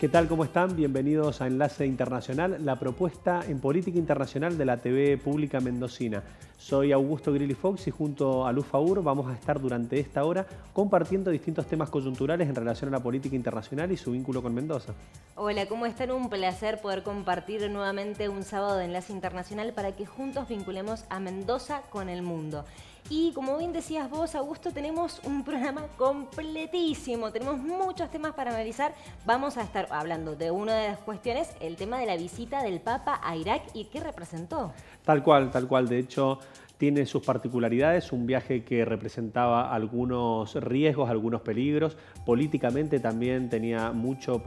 ¿Qué tal? ¿Cómo están? Bienvenidos a Enlace Internacional, la propuesta en política internacional de la TV pública mendocina. Soy Augusto Grilli Fox y junto a Luz Faur vamos a estar durante esta hora compartiendo distintos temas coyunturales en relación a la política internacional y su vínculo con Mendoza. Hola, ¿cómo están? Un placer poder compartir nuevamente un sábado de Enlace Internacional para que juntos vinculemos a Mendoza con el mundo. Y como bien decías vos, Augusto, tenemos un programa completísimo, tenemos muchos temas para analizar. Vamos a estar hablando de una de las cuestiones, el tema de la visita del Papa a Irak y qué representó. Tal cual. De hecho, tiene sus particularidades, un viaje que representaba algunos riesgos, algunos peligros. Políticamente también tenía mucha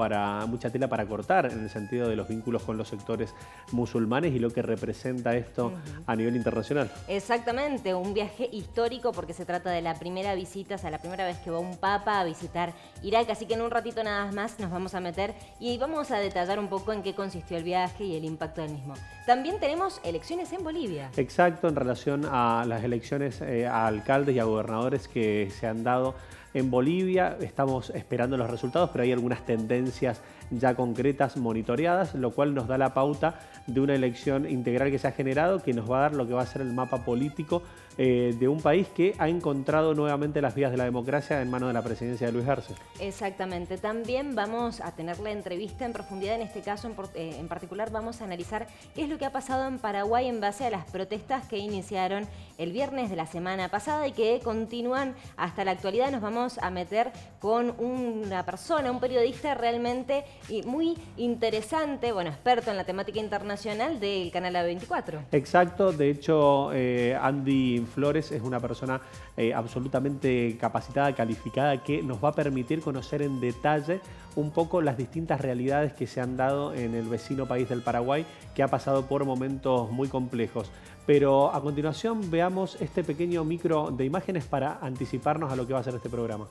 tela para cortar en el sentido de los vínculos con los sectores musulmanes y lo que representa esto a nivel internacional. Exactamente, un viaje histórico porque se trata de la primera visita, o sea, la primera vez que va un papa a visitar Irak. Así que en un ratito nada más nos vamos a meter y vamos a detallar un poco en qué consistió el viaje y el impacto del mismo. También tenemos elecciones en Bolivia. Exacto, en relación a las elecciones a alcaldes y a gobernadores que se han dado en Bolivia. Estamos esperando los resultados, pero hay algunas tendencias ya concretas monitoreadas, lo cual nos da la pauta de una elección integral que se ha generado, que nos va a dar lo que va a ser el mapa político de un país que ha encontrado nuevamente las vías de la democracia en manos de la presidencia de Luis Arce. Exactamente. También vamos a tener la entrevista en profundidad. En este caso en particular vamos a analizar qué es lo que ha pasado en Paraguay en base a las protestas que iniciaron el viernes de la semana pasada y que continúan hasta la actualidad. Nos vamos a meter con una persona, un periodista realmente muy interesante, bueno, experto en la temática internacional del canal A24. Exacto, de hecho Andy Flores es una persona absolutamente capacitada, calificada, que nos va a permitir conocer en detalle un poco las distintas realidades que se han dado en el vecino país del Paraguay, que ha pasado por momentos muy complejos. Pero a continuación veamos este pequeño micro de imágenes para anticiparnos a lo que va a ser este programa.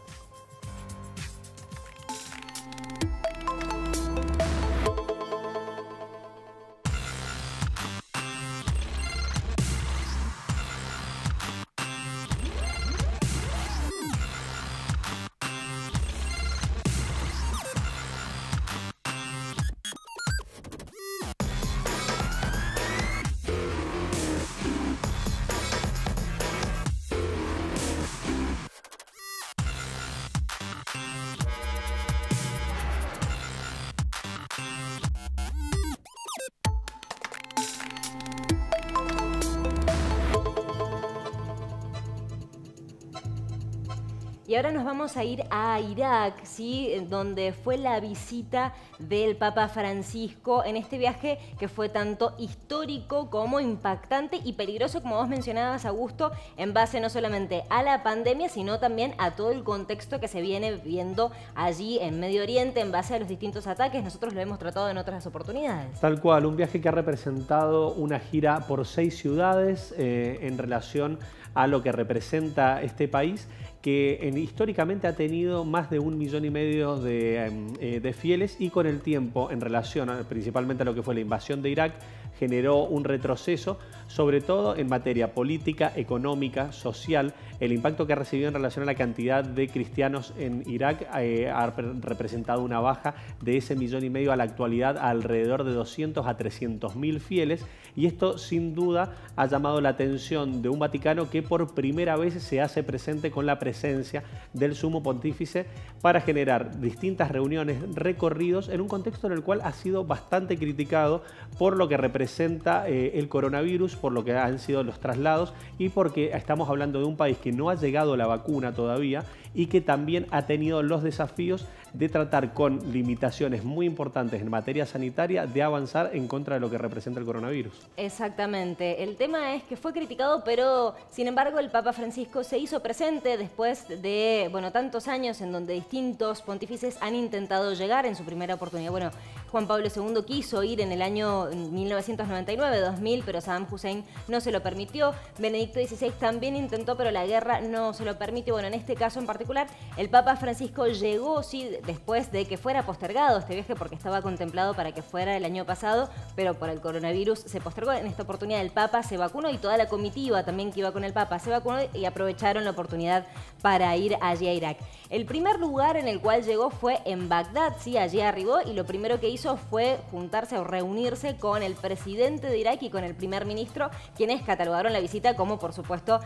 Y ahora nos vamos a ir a Irak, ¿sí? Donde fue la visita del Papa Francisco en este viaje que fue tanto histórico como impactante y peligroso, como vos mencionabas, Augusto, en base no solamente a la pandemia, sino también a todo el contexto que se viene viendo allí en Medio Oriente en base a los distintos ataques. Nosotros lo hemos tratado en otras oportunidades. Tal cual, un viaje que ha representado una gira por 6 ciudades en relación a lo que representa este país, que históricamente ha tenido más de 1,5 millones de fieles y con el tiempo, en relación principalmente a lo que fue la invasión de Irak, generó un retroceso, sobre todo en materia política, económica, social. El impacto que ha recibido en relación a la cantidad de cristianos en Irak ha representado una baja de ese 1,5 millones a la actualidad a alrededor de 200 a 300.000 fieles, y esto sin duda ha llamado la atención de un Vaticano que por primera vez se hace presente con la presencia del Sumo Pontífice para generar distintas reuniones, recorridos, en un contexto en el cual ha sido bastante criticado por lo que representa el coronavirus, por lo que han sido los traslados y porque estamos hablando de un país que no ha llegado la vacuna todavía y que también ha tenido los desafíos de tratar con limitaciones muy importantes en materia sanitaria, de avanzar en contra de lo que representa el coronavirus. Exactamente. El tema es que fue criticado, pero sin embargo el Papa Francisco se hizo presente después de tantos años en donde distintos pontífices han intentado llegar en su primera oportunidad. Bueno, Juan Pablo II quiso ir en el año 1999-2000, pero Saddam Hussein no se lo permitió. Benedicto XVI también intentó, pero la guerra no se lo permitió. Bueno, en este caso en particular, el Papa Francisco llegó, sí, después de que fuera postergado este viaje, porque estaba contemplado para que fuera el año pasado, pero por el coronavirus se postergó. En esta oportunidad el Papa se vacunó y toda la comitiva también que iba con el Papa se vacunó y aprovecharon la oportunidad para ir allí a Irak. El primer lugar en el cual llegó fue en Bagdad, sí, allí arribó y lo primero que hizo fue juntarse o reunirse con el presidente de Irak y con el primer ministro, quienes catalogaron la visita como, por supuesto,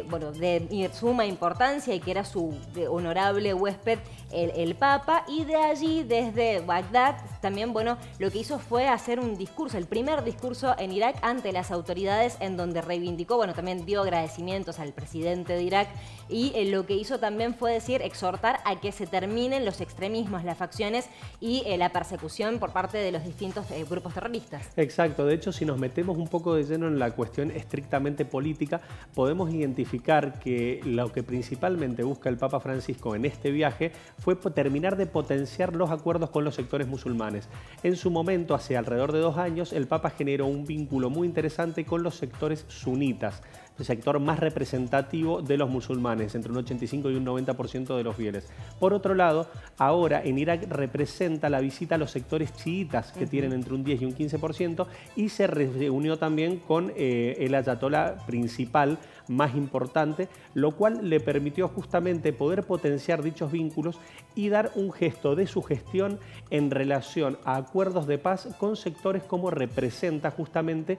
bueno, de suma importancia y que era su honorable huésped el Papa. Y de allí, desde Bagdad, también, bueno, lo que hizo fue hacer un discurso, el primer discurso en Irak ante las autoridades, en donde reivindicó, bueno, también dio agradecimientos al presidente de Irak y lo que hizo también fue decir, exhortar a que se terminen los extremismos, las facciones y la persecución por parte de los distintos grupos terroristas. Exacto, de hecho, si nos metemos un poco de lleno en la cuestión estrictamente política, podemos identificar que lo que principalmente busca el Papa Francisco en este viaje fue terminar de potenciar los acuerdos con los sectores musulmanes. En su momento, hace alrededor de 2 años, el Papa generó un vínculo muy interesante con los sectores sunitas, el sector más representativo de los musulmanes, entre un 85 y un 90% de los fieles. Por otro lado, ahora en Irak representa la visita a los sectores chiitas, que tienen entre un 10 y un 15%, y se reunió también con el ayatolá principal más importante, lo cual le permitió justamente poder potenciar dichos vínculos y dar un gesto de sugestión en relación a acuerdos de paz con sectores como representa justamente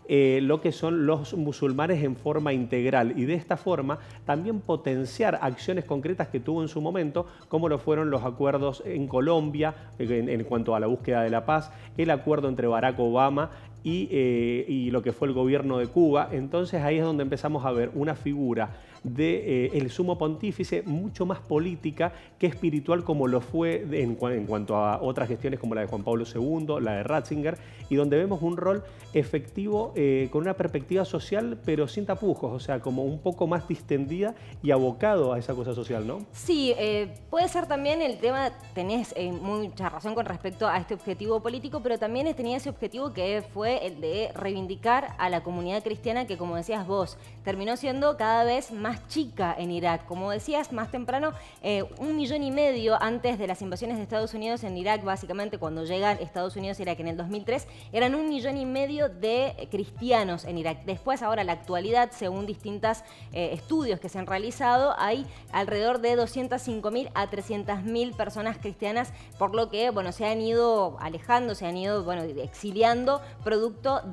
lo que son los musulmanes en forma integral y de esta forma también potenciar acciones concretas que tuvo en su momento, como lo fueron los acuerdos en Colombia en cuanto a la búsqueda de la paz, el acuerdo entre Barack Obama y lo que fue el gobierno de Cuba. Entonces ahí es donde empezamos a ver una figura del sumo pontífice mucho más política que espiritual, como lo fue en cuanto a otras gestiones como la de Juan Pablo II, la de Ratzinger, y donde vemos un rol efectivo con una perspectiva social pero sin tapujos, o sea, como un poco más distendida y abocado a esa cosa social, ¿no? Sí, puede ser también el tema, tenés mucha razón con respecto a este objetivo político, pero también tenía ese objetivo que fue el de reivindicar a la comunidad cristiana que, como decías vos, terminó siendo cada vez más chica en Irak. Como decías más temprano, 1,5 millones antes de las invasiones de Estados Unidos en Irak, básicamente cuando llegan Estados Unidos a Irak en el 2003, eran 1,5 millones de cristianos en Irak. Después, ahora la actualidad, según distintos estudios que se han realizado, hay alrededor de 205.000 a 300.000 personas cristianas, por lo que, bueno, se han ido alejando, se han ido, bueno, exiliando, producto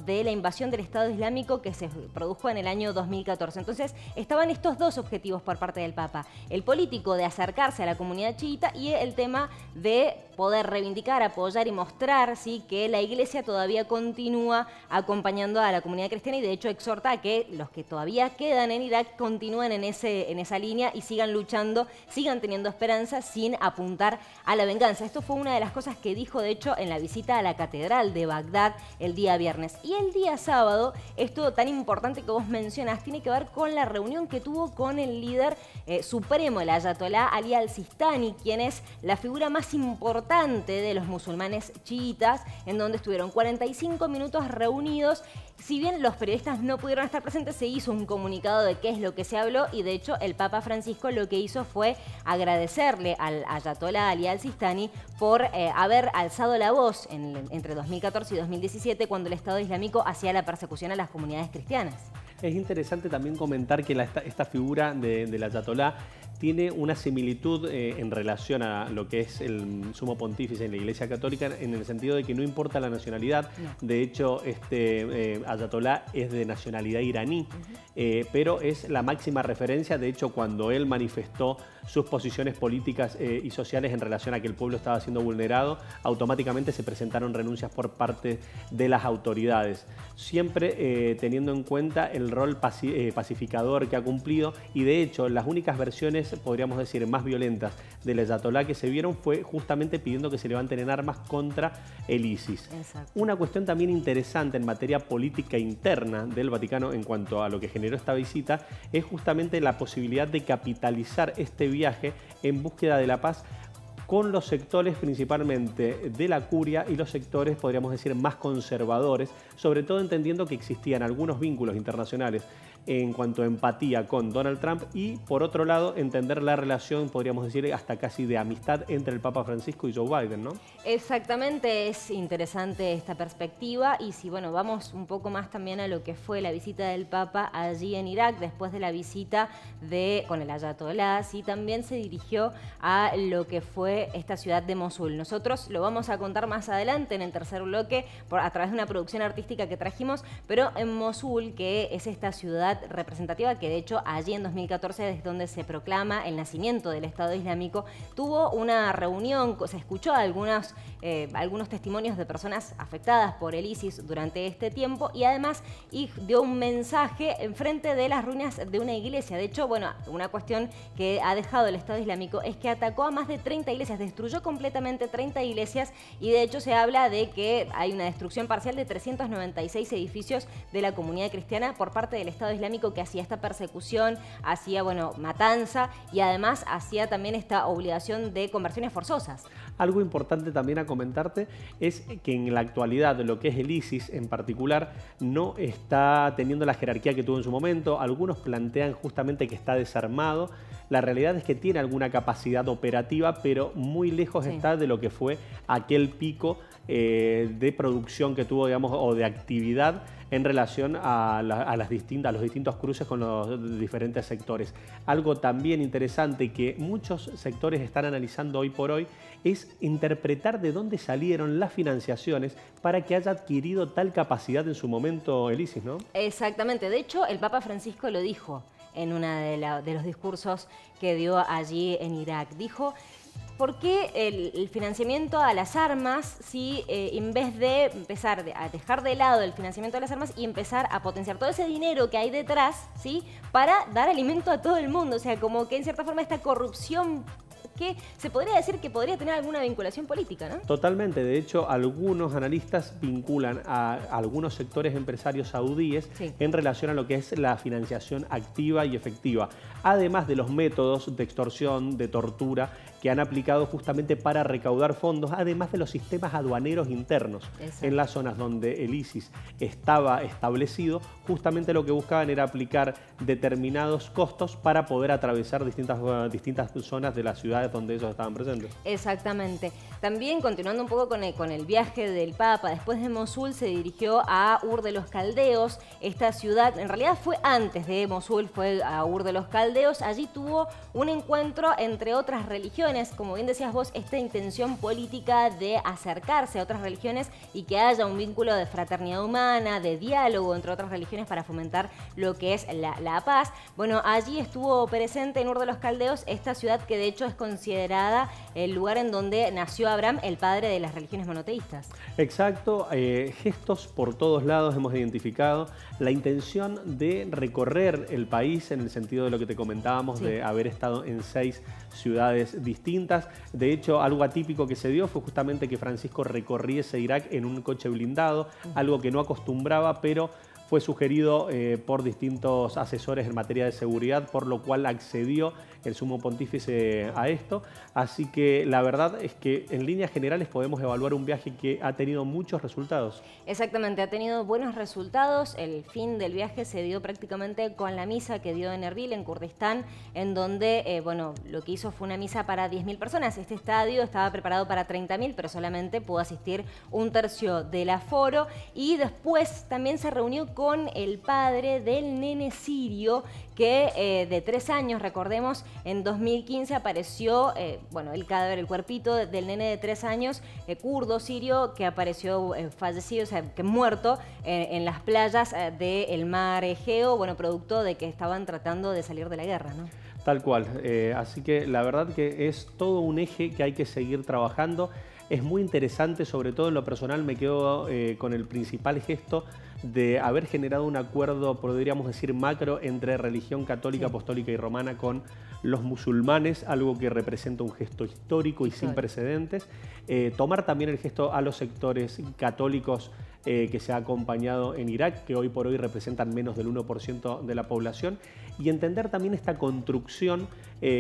de la invasión del Estado Islámico que se produjo en el año 2014. Entonces, estaban estos dos objetivos por parte del Papa: el político de acercarse a la comunidad chiita y el tema de poder reivindicar, apoyar y mostrar, ¿sí?, que la Iglesia todavía continúa acompañando a la comunidad cristiana y de hecho exhorta a que los que todavía quedan en Irak continúen en esa línea y sigan luchando, sigan teniendo esperanza sin apuntar a la venganza. Esto fue una de las cosas que dijo de hecho en la visita a la catedral de Bagdad el día viernes. Y el día sábado, esto tan importante que vos mencionás, tiene que ver con la reunión que tuvo con el líder supremo, el ayatolá Ali al-Sistani, quien es la figura más importante de los musulmanes chiitas, en donde estuvieron 45 minutos reunidos. Si bien los periodistas no pudieron estar presentes, se hizo un comunicado de qué es lo que se habló y de hecho el Papa Francisco lo que hizo fue agradecerle al ayatolá Ali al-Sistani por haber alzado la voz entre 2014 y 2017 cuando el Estado Islámico hacía la persecución a las comunidades cristianas. Es interesante también comentar que esta figura del ayatolá tiene una similitud en relación a lo que es el sumo pontífice en la Iglesia Católica, en el sentido de que no importa la nacionalidad. No. De hecho, este ayatolá es de nacionalidad iraní, pero es la máxima referencia. De hecho, cuando él manifestó sus posiciones políticas y sociales en relación a que el pueblo estaba siendo vulnerado, automáticamente se presentaron renuncias por parte de las autoridades, siempre teniendo en cuenta el rol pacificador que ha cumplido. Y de hecho, las únicas versiones, podríamos decir, más violentas del ayatolá que se vieron fue justamente pidiendo que se levanten en armas contra el ISIS. Exacto. Una cuestión también interesante en materia política interna del Vaticano en cuanto a lo que generó esta visita es justamente la posibilidad de capitalizar este viaje en búsqueda de la paz con los sectores principalmente de la curia y los sectores, podríamos decir, más conservadores, sobre todo entendiendo que existían algunos vínculos internacionales en cuanto a empatía con Donald Trump y, por otro lado, entender la relación, podríamos decir, hasta casi de amistad entre el Papa Francisco y Joe Biden, ¿no? Exactamente, es interesante esta perspectiva y si, bueno, vamos un poco más también a lo que fue la visita del Papa allí en Irak, después de la visita con el Ayatolá, sí, también se dirigió a lo que fue esta ciudad de Mosul. Nosotros lo vamos a contar más adelante en el tercer bloque a través de una producción artística que trajimos, pero en Mosul, que es esta ciudad representativa que de hecho allí en 2014 es donde se proclama el nacimiento del Estado Islámico, tuvo una reunión, se escuchó algunos testimonios de personas afectadas por el ISIS durante este tiempo y además dio un mensaje en frente de las ruinas de una iglesia. De hecho, bueno, una cuestión que ha dejado el Estado Islámico es que atacó a más de 30 iglesias, destruyó completamente 30 iglesias y de hecho se habla de que hay una destrucción parcial de 396 edificios de la comunidad cristiana por parte del Estado Islámico, que hacía esta persecución, hacía, bueno, matanza y además hacía también esta obligación de conversiones forzosas. Algo importante también a comentarte es que en la actualidad lo que es el ISIS en particular no está teniendo la jerarquía que tuvo en su momento. Algunos plantean justamente que está desarmado. La realidad es que tiene alguna capacidad operativa, pero muy lejos está de lo que fue aquel pico de producción que tuvo, digamos, o de actividad en relación a los distintos cruces con los diferentes sectores. Algo también interesante que muchos sectores están analizando hoy por hoy es interpretar de dónde salieron las financiaciones para que haya adquirido tal capacidad en su momento el ISIS, ¿no? Exactamente. De hecho, el Papa Francisco lo dijo en uno de los discursos que dio allí en Irak. Dijo: ¿por qué el financiamiento a las armas si en vez de empezar a dejar de lado el financiamiento a las armas y empezar a potenciar todo ese dinero que hay detrás, ¿sí?, para dar alimento a todo el mundo? O sea, como que en cierta forma esta corrupción que se podría decir que podría tener alguna vinculación política, ¿no? Totalmente. De hecho, algunos analistas vinculan a algunos sectores empresarios saudíes en relación a lo que es la financiación activa y efectiva, además de los métodos de extorsión, de tortura que han aplicado justamente para recaudar fondos, además de los sistemas aduaneros internos. Exacto. En las zonas donde el ISIS estaba establecido, justamente lo que buscaban era aplicar determinados costos para poder atravesar distintas zonas de las ciudades donde ellos estaban presentes. Exactamente. También, continuando un poco con el viaje del Papa, después de Mosul se dirigió a Ur de los Caldeos. Esta ciudad, en realidad fue antes de Mosul, fue a Ur de los Caldeos. Allí tuvo un encuentro entre otras religiones, como bien decías vos, esta intención política de acercarse a otras religiones y que haya un vínculo de fraternidad humana, de diálogo entre otras religiones para fomentar lo que es la paz. Bueno, allí estuvo presente en Ur de los Caldeos, esta ciudad que de hecho es considerada el lugar en donde nació Abraham, el padre de las religiones monoteístas. Exacto, gestos por todos lados hemos identificado, la intención de recorrer el país en el sentido de lo que te comentábamos, de haber estado en 6 ciudades distintas. De hecho, algo atípico que se dio fue justamente que Francisco recorriese Irak en un coche blindado, algo que no acostumbraba, pero fue sugerido por distintos asesores en materia de seguridad, por lo cual accedió el sumo pontífice a esto. Así que la verdad es que en líneas generales podemos evaluar un viaje que ha tenido muchos resultados. Exactamente, ha tenido buenos resultados. El fin del viaje se dio prácticamente con la misa que dio en Erbil, en Kurdistán, en donde, bueno, lo que hizo fue una misa para 10.000 personas. Este estadio estaba preparado para 30.000, pero solamente pudo asistir un tercio del aforo. Y después también se reunió con el padre del nene sirio que de 3 años, recordemos, en 2015 apareció, bueno, el cadáver, el cuerpito del nene de 3 años, kurdo sirio, que apareció fallecido, o sea, que muerto en las playas del mar Egeo, bueno, producto de que estaban tratando de salir de la guerra, ¿no? Tal cual, así que la verdad que es todo un eje que hay que seguir trabajando. Es muy interesante, sobre todo en lo personal me quedo con el principal gesto de haber generado un acuerdo, podríamos decir macro, entre religión católica, apostólica y romana con los musulmanes, algo que representa un gesto histórico y sin precedentes. Tomar también el gesto a los sectores católicos que se ha acompañado en Irak, que hoy por hoy representan menos del 1% de la población, y entender también esta construcción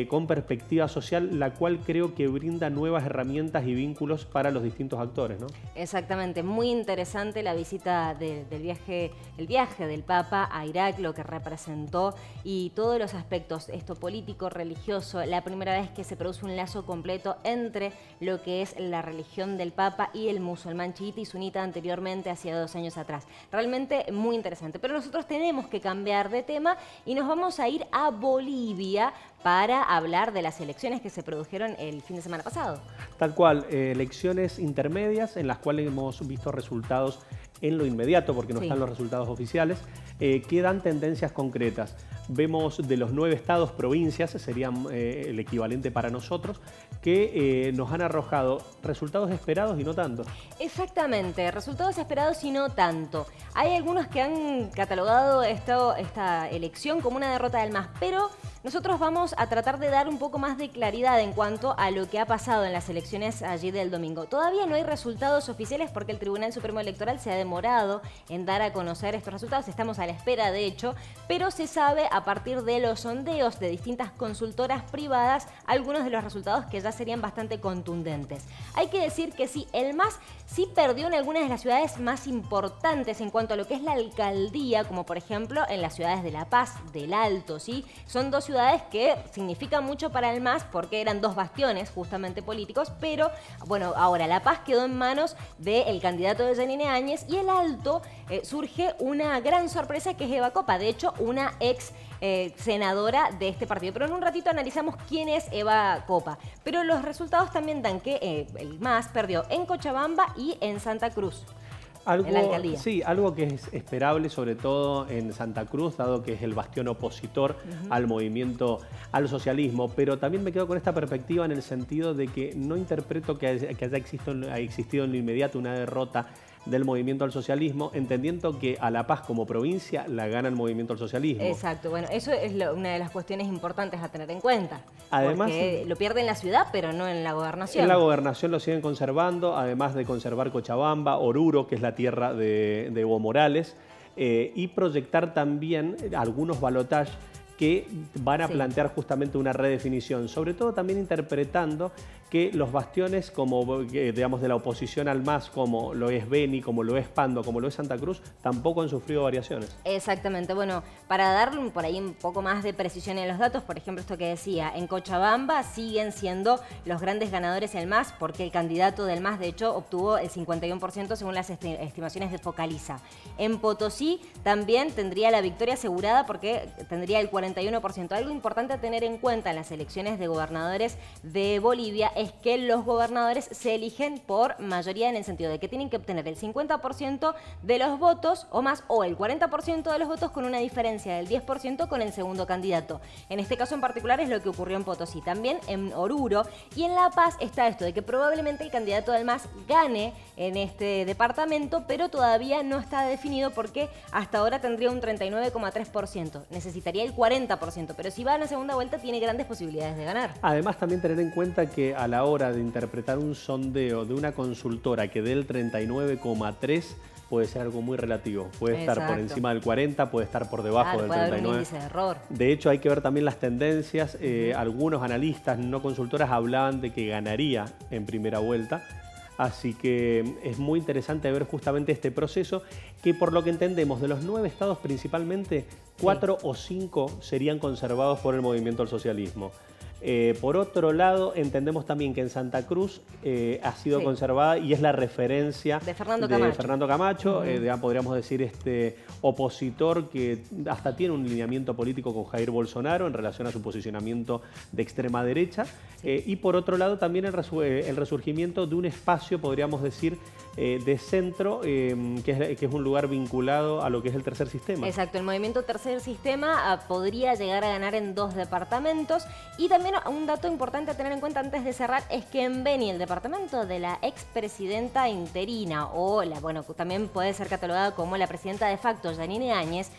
con perspectiva social, la cual creo que brinda nuevas herramientas y vínculos para los distintos actores, ¿no? Exactamente, muy interesante la visita el viaje del Papa a Irak, lo que representó y todos los aspectos, esto político, religioso, la primera vez que se produce un lazo completo entre lo que es la religión del Papa y el musulmán chiita y sunita anteriormente, hacía 2 años atrás. Realmente muy interesante, pero nosotros tenemos que cambiar de tema y nos vamos a ir a Bolivia para hablar de las elecciones que se produjeron el fin de semana pasado. Tal cual, elecciones intermedias en las cuales hemos visto resultados en lo inmediato, porque no están los resultados oficiales, que dan tendencias concretas. Vemos de los 9 estados, provincias, serían el equivalente para nosotros, que nos han arrojado resultados esperados y no tanto. Exactamente, resultados esperados y no tanto. Hay algunos que han catalogado esta elección como una derrota del MAS, pero nosotros vamos a tratar de dar un poco más de claridad en cuanto a lo que ha pasado en las elecciones allí del domingo. Todavía no hay resultados oficiales porque el Tribunal Supremo Electoral se ha demorado en dar a conocer estos resultados. Estamos a la espera, de hecho, pero se sabe a partir de los sondeos de distintas consultoras privadas algunos de los resultados que ya serían bastante contundentes. Hay que decir que sí, el MAS sí perdió en algunas de las ciudades más importantes en cuanto a lo que es la alcaldía, como por ejemplo en las ciudades de La Paz, del Alto, ¿sí? Son 2 ciudades que significan mucho para el MAS porque eran 2 bastiones justamente políticos, pero bueno, ahora La Paz quedó en manos del candidato de Yanine Áñez y el Alto surge una gran sorpresa que es Eva Copa, de hecho una ex senadora de este partido. Pero en un ratito analizamos quién es Eva Copa. Pero los resultados también dan que el MAS perdió en Cochabamba y en Santa Cruz. En la alcaldía. Sí, algo que es esperable, sobre todo en Santa Cruz, dado que es el bastión opositor al movimiento, al socialismo. Pero también me quedo con esta perspectiva en el sentido de que no interpreto que haya existido en lo inmediato una derrota del movimiento al socialismo, entendiendo que a La Paz como provincia la gana el movimiento al socialismo. Exacto, bueno, eso es una de las cuestiones importantes a tener en cuenta. Además, porque lo pierde en la ciudad, pero no en la gobernación. En la gobernación lo siguen conservando, además de conservar Cochabamba, Oruro, que es la tierra de Evo Morales, y proyectar también algunos balotajes que van a plantear justamente una redefinición, sobre todo también interpretando que los bastiones como, digamos, de la oposición al MAS, como lo es Beni, como lo es Pando, como lo es Santa Cruz, tampoco han sufrido variaciones. Exactamente, bueno, para dar por ahí un poco más de precisión en los datos, por ejemplo, esto que decía, en Cochabamba siguen siendo los grandes ganadores el MAS, porque el candidato del MAS, de hecho, obtuvo el 51% según las estimaciones de Focaliza. En Potosí también tendría la victoria asegurada porque tendría el 41%. Algo importante a tener en cuenta en las elecciones de gobernadores de Bolivia es que los gobernadores se eligen por mayoría en el sentido de que tienen que obtener el 50% de los votos o más, o el 40% de los votos con una diferencia del 10% con el segundo candidato. En este caso en particular es lo que ocurrió en Potosí, también en Oruro y en La Paz está esto de que probablemente el candidato del MAS gane en este departamento, pero todavía no está definido porque hasta ahora tendría un 39,3%. Necesitaría el 40%, pero si va a la segunda vuelta tiene grandes posibilidades de ganar. Además también tener en cuenta que a la hora de interpretar un sondeo de una consultora que dé el 39,3 puede ser algo muy relativo. Puede estar por encima del 40, puede estar por debajo del 39. Puede haber un índice de error. De hecho, hay que ver también las tendencias. Algunos analistas, no consultoras, hablaban de que ganaría en primera vuelta. Así que es muy interesante ver justamente este proceso, que por lo que entendemos, de los 9 estados principalmente, 4 o 5 serían conservados por el movimiento al socialismo. Por otro lado, entendemos también que en Santa Cruz ha sido conservada y es la referencia de Fernando Camacho. Podríamos decir opositor que hasta tiene un lineamiento político con Jair Bolsonaro en relación a su posicionamiento de extrema derecha. Y por otro lado también el resurgimiento de un espacio, podríamos decir, de centro, que es un lugar vinculado a lo que es el tercer sistema. Exacto, el movimiento tercer sistema podría llegar a ganar en 2 departamentos. Y también un dato importante a tener en cuenta antes de cerrar es que en Beni, el departamento de la expresidenta interina, o también puede ser catalogada como la presidenta de facto, Yanine Áñez,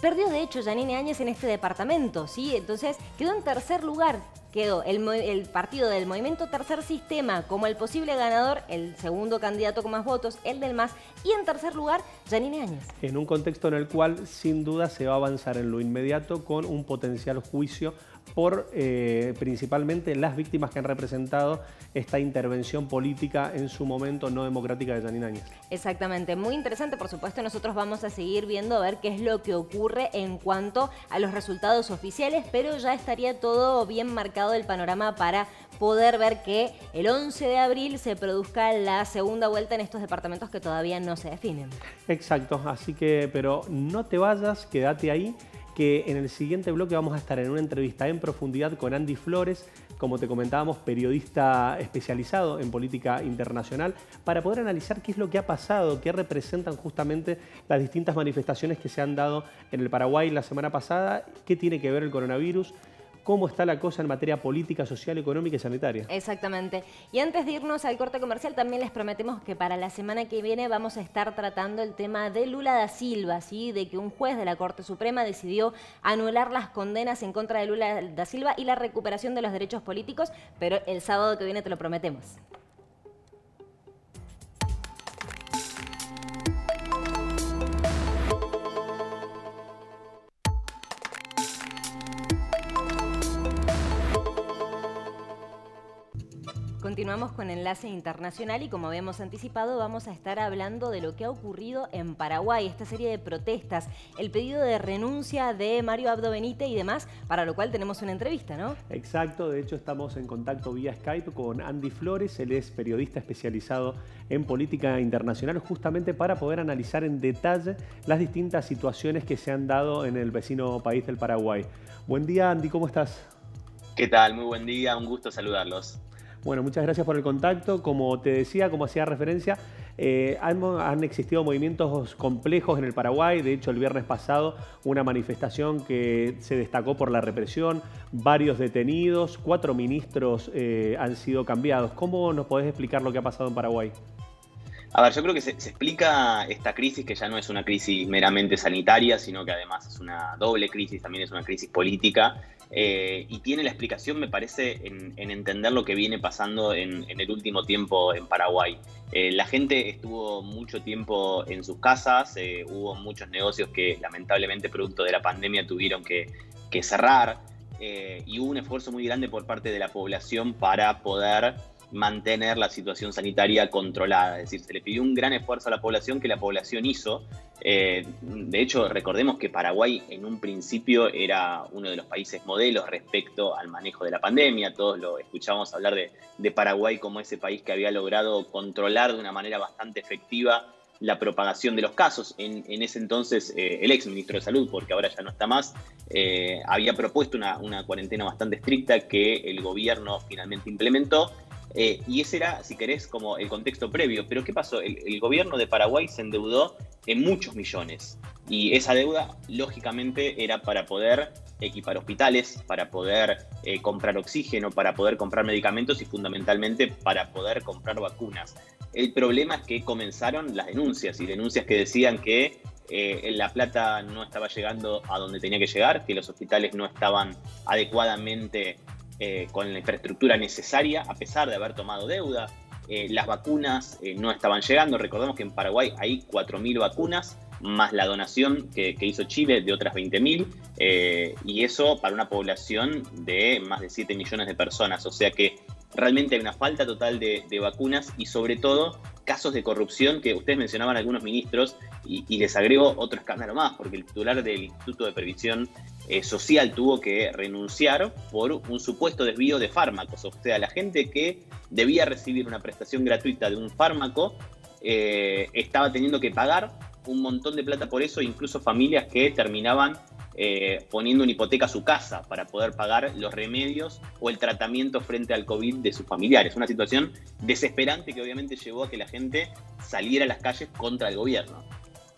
perdió de hecho Yanine Áñez en este departamento, ¿sí? Entonces quedó en tercer lugar. Quedó el partido del Movimiento Tercer Sistema como el posible ganador, el segundo candidato con más votos, el del MAS, y en tercer lugar, Yanine Áñez. En un contexto en el cual, sin duda, se va a avanzar en lo inmediato con un potencial juicio por principalmente las víctimas que han representado esta intervención política en su momento no democrática de Jeanine Áñez. Exactamente, muy interesante. Por supuesto, nosotros vamos a seguir viendo a ver qué es lo que ocurre en cuanto a los resultados oficiales, pero ya estaría todo bien marcado el panorama para poder ver que el 11 de abril se produzca la segunda vuelta en estos departamentos que todavía no se definen. Exacto, así que, pero no te vayas, quédate ahí, que en el siguiente bloque vamos a estar en una entrevista en profundidad con Andy Flores, como te comentábamos, periodista especializado en política internacional, para poder analizar qué es lo que ha pasado, qué representan justamente las distintas manifestaciones que se han dado en el Paraguay la semana pasada, qué tiene que ver el coronavirus, cómo está la cosa en materia política, social, económica y sanitaria. Exactamente. Y antes de irnos al corte comercial, también les prometemos que para la semana que viene vamos a estar tratando el tema de Lula da Silva, ¿sí? De que un juez de la Corte Suprema decidió anular las condenas en contra de Lula da Silva y la recuperación de los derechos políticos, pero el sábado que viene te lo prometemos. Continuamos con Enlace Internacional y como habíamos anticipado vamos a estar hablando de lo que ha ocurrido en Paraguay, esta serie de protestas, el pedido de renuncia de Mario Abdo Benítez y demás, para lo cual tenemos una entrevista, ¿no? Exacto, de hecho estamos en contacto vía Skype con Andy Flores, él es periodista especializado en política internacional, justamente para poder analizar en detalle las distintas situaciones que se han dado en el vecino país del Paraguay. Buen día, Andy, ¿cómo estás? ¿Qué tal? Muy buen día, un gusto saludarlos. Bueno, muchas gracias por el contacto. Como te decía, como hacía referencia, han existido movimientos complejos en el Paraguay. De hecho, el viernes pasado, una manifestación que se destacó por la represión, varios detenidos, 4 ministros han sido cambiados. ¿Cómo nos podés explicar lo que ha pasado en Paraguay? A ver, yo creo que se explica esta crisis, que ya no es una crisis meramente sanitaria, sino que además es una doble crisis, también es una crisis política. Y tiene la explicación, me parece, en entender lo que viene pasando en el último tiempo en Paraguay. La gente estuvo mucho tiempo en sus casas, hubo muchos negocios que lamentablemente producto de la pandemia tuvieron que cerrar, y hubo un esfuerzo muy grande por parte de la población para poder mantener la situación sanitaria controlada. Es decir, se le pidió un gran esfuerzo a la población que la población hizo. De hecho, recordemos que Paraguay en un principio era uno de los países modelos respecto al manejo de la pandemia. Todos lo escuchábamos hablar de Paraguay como ese país que había logrado controlar de una manera bastante efectiva la propagación de los casos. En ese entonces, el ex ministro de Salud, porque ahora ya no está más, había propuesto una cuarentena bastante estricta que el gobierno finalmente implementó. Y ese era, si querés, como el contexto previo. Pero ¿qué pasó? El gobierno de Paraguay se endeudó en muchos millones. Y esa deuda, lógicamente, era para poder equipar hospitales, para poder comprar oxígeno, para poder comprar medicamentos y fundamentalmente para poder comprar vacunas. El problema es que comenzaron las denuncias, y denuncias que decían que la plata no estaba llegando a donde tenía que llegar, que los hospitales no estaban adecuadamente con la infraestructura necesaria, a pesar de haber tomado deuda. Las vacunas no estaban llegando. Recordemos que en Paraguay hay 4.000 vacunas, más la donación que hizo Chile de otras 20.000, y eso para una población de más de 7 millones de personas. O sea que realmente hay una falta total de vacunas y sobre todo casos de corrupción que ustedes mencionaban algunos ministros, y les agrego otro escándalo más, porque el titular del Instituto de Previsión Social tuvo que renunciar por un supuesto desvío de fármacos. O sea, la gente que debía recibir una prestación gratuita de un fármaco estaba teniendo que pagar un montón de plata por eso, incluso familias que terminaban poniendo una hipoteca a su casa para poder pagar los remedios o el tratamiento frente al COVID de sus familiares. Una situación desesperante que obviamente llevó a que la gente saliera a las calles contra el gobierno.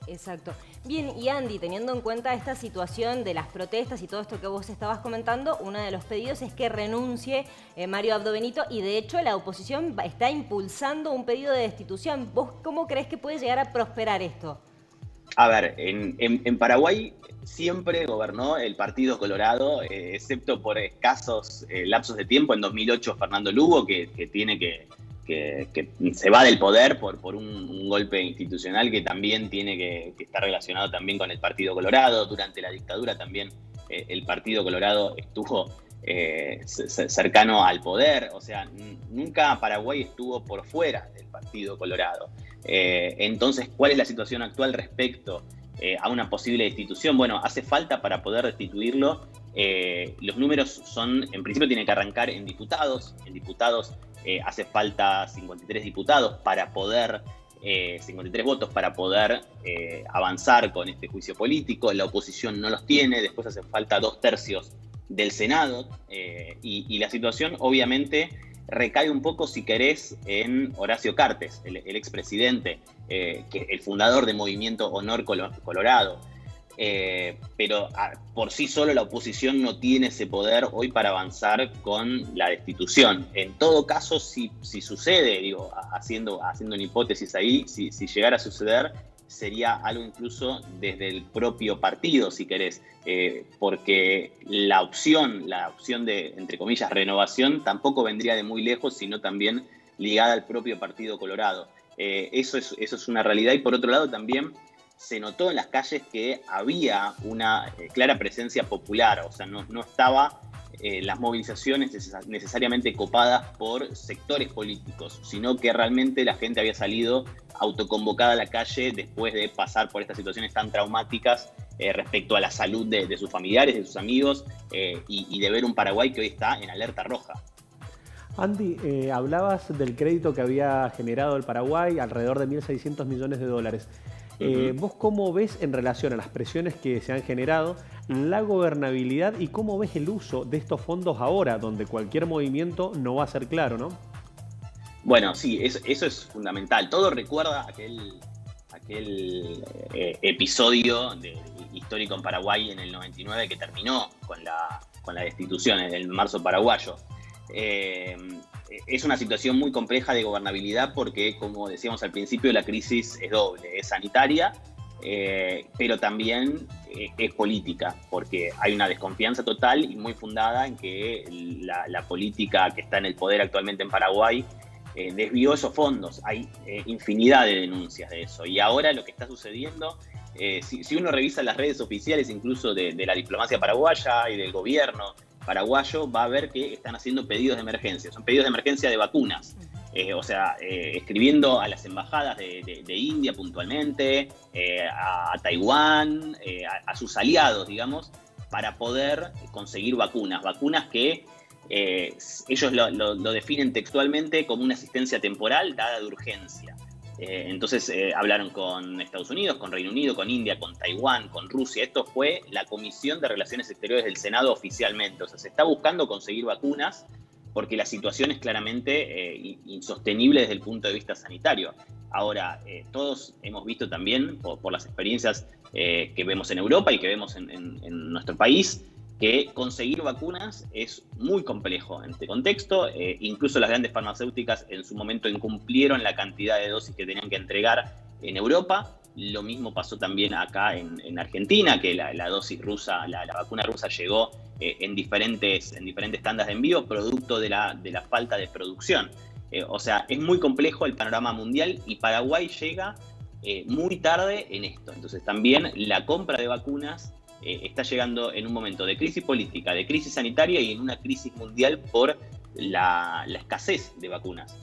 Exacto. Bien, y Andy, teniendo en cuenta esta situación de las protestas y todo esto que vos estabas comentando, uno de los pedidos es que renuncie Mario Abdo Benítez, y de hecho la oposición está impulsando un pedido de destitución. ¿Vos cómo crees que puede llegar a prosperar esto? A ver, en Paraguay siempre gobernó el Partido Colorado, excepto por escasos lapsos de tiempo. En 2008 Fernando Lugo, que tiene que se va del poder por un golpe institucional que también tiene que estar relacionado también con el Partido Colorado. Durante la dictadura también el Partido Colorado estuvo cercano al poder. O sea, nunca Paraguay estuvo por fuera del Partido Colorado. Entonces, ¿cuál es la situación actual respecto a una posible destitución? Bueno, hace falta para poder destituirlo. Los números son, en principio tienen que arrancar en diputados. En diputados hace falta 53 diputados para poder, 53 votos para poder avanzar con este juicio político. La oposición no los tiene. Después hace falta 2/3 del Senado. Y la situación obviamente recae un poco, si querés, en Horacio Cartes, el expresidente, que el fundador de Movimiento Honor Colorado. Pero por sí solo la oposición no tiene ese poder hoy para avanzar con la destitución. En todo caso, si sucede, digo, haciendo una hipótesis ahí, si llegara a suceder, sería algo incluso desde el propio partido, si querés, porque la opción de, entre comillas, renovación, tampoco vendría de muy lejos, sino también ligada al propio Partido Colorado. Eso es una realidad, y por otro lado también se notó en las calles que había una clara presencia popular, o sea, no estaba las movilizaciones necesariamente copadas por sectores políticos, sino que realmente la gente había salido autoconvocada a la calle después de pasar por estas situaciones tan traumáticas respecto a la salud de sus familiares, de sus amigos, y de ver un Paraguay que hoy está en alerta roja. Andy, hablabas del crédito que había generado el Paraguay, alrededor de 1.600 millones de dólares. ¿Vos cómo ves, en relación a las presiones que se han generado, la gobernabilidad y cómo ves el uso de estos fondos ahora, donde cualquier movimiento no va a ser claro, ¿no? Bueno, sí, eso es fundamental. Todo recuerda aquel episodio histórico en Paraguay en el 99 que terminó con la destitución en el marzo paraguayo. Es una situación muy compleja de gobernabilidad porque, como decíamos al principio, la crisis es doble, es sanitaria, pero también es política, porque hay una desconfianza total y muy fundada en que la política que está en el poder actualmente en Paraguay desvió esos fondos. Hay infinidad de denuncias de eso, y ahora lo que está sucediendo, si uno revisa las redes oficiales incluso de la diplomacia paraguaya y del gobierno paraguayo, va a ver que están haciendo pedidos de emergencia. Son pedidos de emergencia de vacunas. Escribiendo a las embajadas de India puntualmente, a Taiwán, a sus aliados, digamos, para poder conseguir vacunas. Vacunas que ellos lo definen textualmente como una asistencia temporal dada de urgencia. Entonces hablaron con Estados Unidos, con Reino Unido, con India, con Taiwán, con Rusia. Esto fue la Comisión de Relaciones Exteriores del Senado oficialmente. O sea, se está buscando conseguir vacunas porque la situación es claramente insostenible desde el punto de vista sanitario. Ahora, todos hemos visto también, por las experiencias que vemos en Europa y que vemos en nuestro país, que conseguir vacunas es muy complejo en este contexto. Incluso las grandes farmacéuticas en su momento incumplieron la cantidad de dosis que tenían que entregar en Europa. Lo mismo pasó también acá en Argentina, que la dosis rusa, la vacuna rusa llegó en diferentes tandas de envío, producto de la falta de producción. O sea, es muy complejo el panorama mundial, y Paraguay llega muy tarde en esto. Entonces también la compra de vacunas está llegando en un momento de crisis política, de crisis sanitaria y en una crisis mundial por la escasez de vacunas.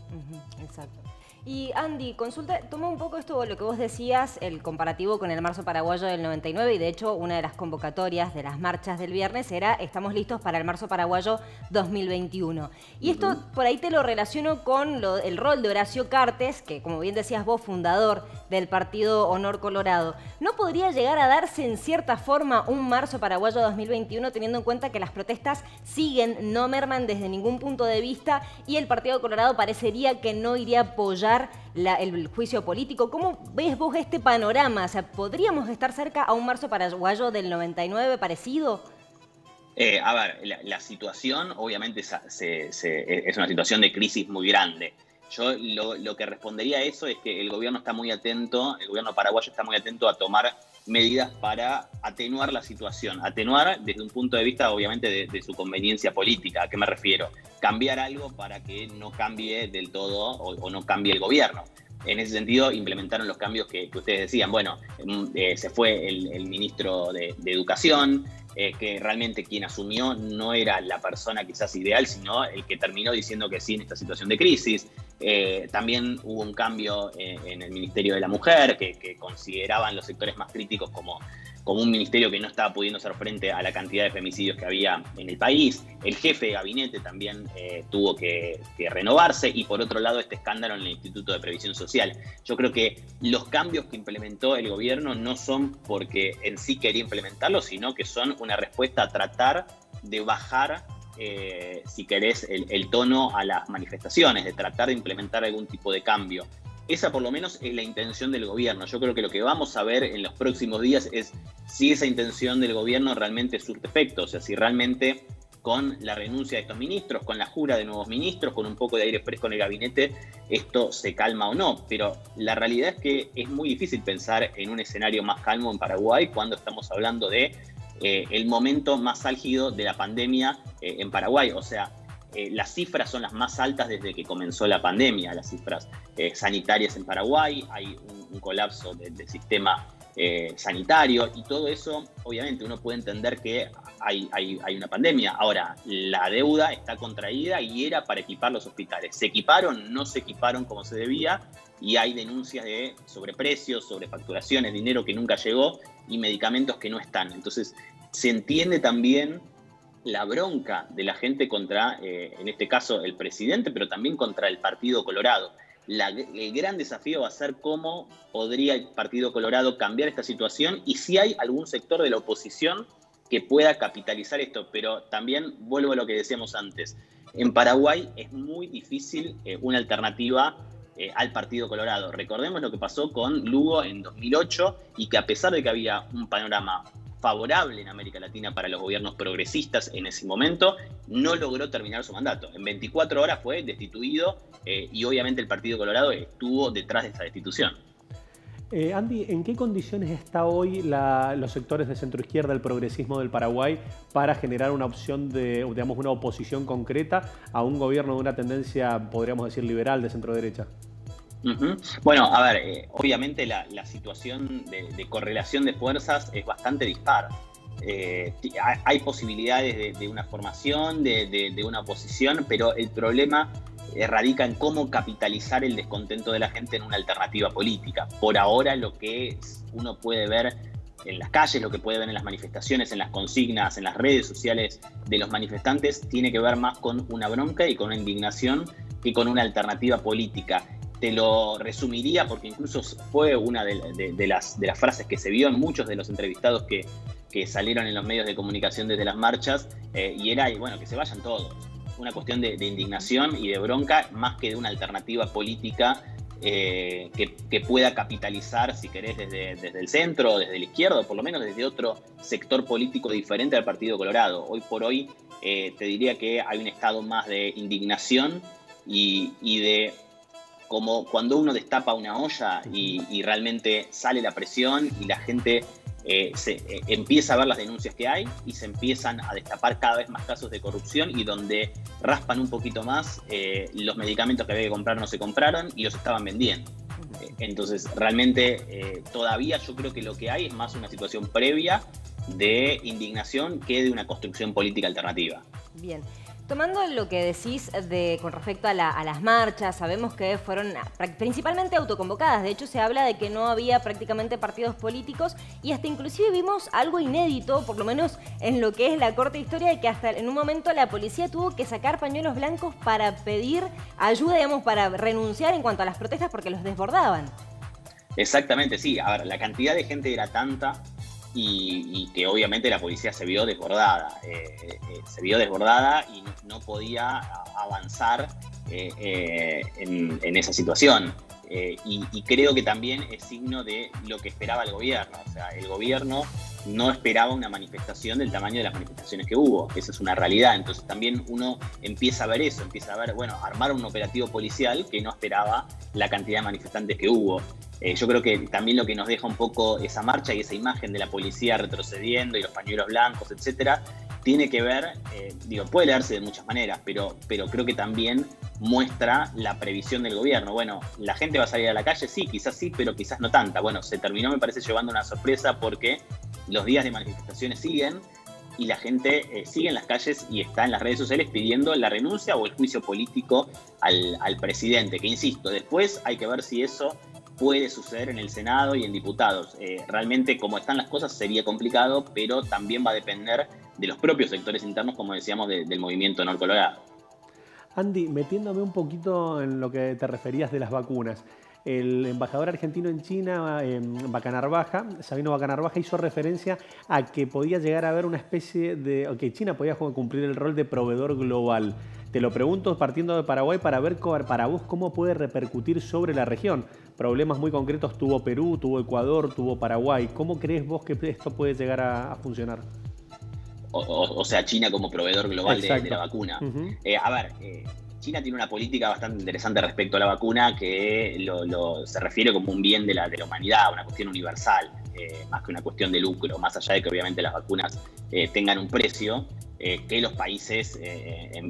Exacto. Y Andy, consulta, toma un poco esto, lo que vos decías, el comparativo con el marzo paraguayo del 99, y de hecho una de las convocatorias de las marchas del viernes era "Estamos listos para el marzo paraguayo 2021". Y esto por ahí te lo relaciono con el rol de Horacio Cartes, que como bien decías vos, fundador del Partido Honor Colorado. ¿No podría llegar a darse en cierta forma un marzo paraguayo 2021 teniendo en cuenta que las protestas siguen, no merman desde ningún punto de vista, y el Partido Colorado parecería que no iría a apoyar el juicio político? ¿Cómo ves vos este panorama? O sea, ¿podríamos estar cerca a un marzo paraguayo del 99 parecido? A ver, la situación obviamente es una situación de crisis muy grande. Yo lo que respondería a eso es que el gobierno está muy atento, el gobierno paraguayo está muy atento a tomar medidas para atenuar la situación. Atenuar desde un punto de vista, obviamente, de su conveniencia política. ¿A qué me refiero? Cambiar algo para que no cambie del todo o no cambie el gobierno. en ese sentido implementaron los cambios que ustedes decían. Bueno, se fue el ministro de Educación, que realmente quien asumió no era la persona quizás ideal, sino el que terminó diciendo que sí en esta situación de crisis. También hubo un cambio en el Ministerio de la Mujer, que consideraban los sectores más críticos como un ministerio que no estaba pudiendo hacer frente a la cantidad de femicidios que había en el país. El jefe de gabinete también tuvo que renovarse, y por otro lado este escándalo en el Instituto de Previsión Social. Yo creo que los cambios que implementó el gobierno no son porque en sí quería implementarlos, sino que son una respuesta a tratar de bajar, si querés, el tono a las manifestaciones, de tratar de implementar algún tipo de cambio. Esa por lo menos es la intención del gobierno. Yo creo que lo que vamos a ver en los próximos días es si esa intención del gobierno realmente surte efecto, o sea, si realmente con la renuncia de estos ministros, con la jura de nuevos ministros, con un poco de aire fresco en el gabinete, esto se calma o no. Pero la realidad es que es muy difícil pensar en un escenario más calmo en Paraguay cuando estamos hablando de el momento más álgido de la pandemia en Paraguay. O sea, las cifras son las más altas desde que comenzó la pandemia, las cifras sanitarias en Paraguay. Hay un colapso del sistema sanitario, y todo eso, obviamente, uno puede entender que hay una pandemia. Ahora, la deuda está contraída y era para equipar los hospitales. ¿Se equiparon? No se equiparon como se debía, y hay denuncias de sobreprecios, sobrefacturaciones, dinero que nunca llegó y medicamentos que no están. Entonces, se entiende también la bronca de la gente contra, en este caso, el presidente, pero también contra el Partido Colorado. El gran desafío va a ser cómo podría el Partido Colorado cambiar esta situación y si hay algún sector de la oposición que pueda capitalizar esto. Pero también vuelvo a lo que decíamos antes. En Paraguay es muy difícil una alternativa al Partido Colorado. Recordemos lo que pasó con Lugo en 2008, y que a pesar de que había un panorama favorable en América Latina para los gobiernos progresistas en ese momento, no logró terminar su mandato. En 24 horas fue destituido, y obviamente el Partido Colorado estuvo detrás de esa destitución. Andy, ¿en qué condiciones está hoy los sectores de centroizquierda, el progresismo del Paraguay, para generar una opción de, digamos, una oposición concreta a un gobierno de una tendencia, podríamos decir, liberal, de centro-derecha? Bueno, a ver, obviamente la situación de correlación de fuerzas es bastante dispar. Hay posibilidades de una formación, de una oposición, pero el problema radica en cómo capitalizar el descontento de la gente en una alternativa política. Por ahora, lo que uno puede ver en las calles, lo que puede ver en las manifestaciones, en las consignas, en las redes sociales de los manifestantes, tiene que ver más con una bronca y con una indignación que con una alternativa política. Te lo resumiría porque incluso fue una de las frases que se vio en muchos de los entrevistados que salieron en los medios de comunicación desde las marchas, y era, bueno, que se vayan todos. Una cuestión de indignación y de bronca, más que de una alternativa política que pueda capitalizar, si querés, desde el centro o desde la izquierda, o por lo menos desde otro sector político diferente al Partido Colorado. Hoy por hoy te diría que hay un estado más de indignación y de como cuando uno destapa una olla y realmente sale la presión y la gente empieza a ver las denuncias que hay y se empiezan a destapar cada vez más casos de corrupción, y donde raspan un poquito más, los medicamentos que había que comprar no se compraron y los estaban vendiendo. Entonces realmente todavía yo creo que lo que hay es más una situación previa de indignación que de una construcción política alternativa. Bien. Tomando lo que decís con respecto a las marchas, sabemos que fueron principalmente autoconvocadas. De hecho, se habla de que no había prácticamente partidos políticos, y hasta inclusive vimos algo inédito, por lo menos en lo que es la corta historia, de que hasta en un momento la policía tuvo que sacar pañuelos blancos para pedir ayuda, digamos, para renunciar en cuanto a las protestas porque los desbordaban. Exactamente, sí. A ver, la cantidad de gente era tanta y que obviamente la policía se vio desbordada. Se vio desbordada y no podía avanzar en esa situación. Y creo que también es signo de lo que esperaba el gobierno. O sea, el gobierno no esperaba una manifestación del tamaño de las manifestaciones que hubo. Esa es una realidad. Entonces también uno empieza a ver eso, empieza a ver, bueno, armar un operativo policial que no esperaba la cantidad de manifestantes que hubo. Yo creo que también lo que nos deja un poco esa marcha y esa imagen de la policía retrocediendo y los pañuelos blancos, etcétera, tiene que ver, puede leerse de muchas maneras, pero creo que también muestra la previsión del gobierno. Bueno, ¿la gente va a salir a la calle? Sí, pero quizás no tanta. Bueno, se terminó, me parece, llevando una sorpresa porque los días de manifestaciones siguen y la gente sigue en las calles y está en las redes sociales pidiendo la renuncia o el juicio político al presidente, que insisto, después hay que ver si eso puede suceder en el Senado y en diputados. Realmente, como están las cosas, sería complicado, pero también va a depender de los propios sectores internos, como decíamos, del movimiento Norcolorado. Andy, metiéndome un poquito en lo que te referías de las vacunas. El embajador argentino en China, Sabino Bacanarbaja, hizo referencia a que podía llegar a haber una especie de... que China podía cumplir el rol de proveedor global. Te lo pregunto partiendo de Paraguay para ver para vos cómo puede repercutir sobre la región. Problemas muy concretos tuvo Perú, tuvo Ecuador, tuvo Paraguay. ¿Cómo crees vos que esto puede llegar a funcionar? O sea, China como proveedor global de la vacuna. China tiene una política bastante interesante respecto a la vacuna que se refiere como un bien de la humanidad, una cuestión universal, más que una cuestión de lucro, más allá de que obviamente las vacunas tengan un precio, que los países,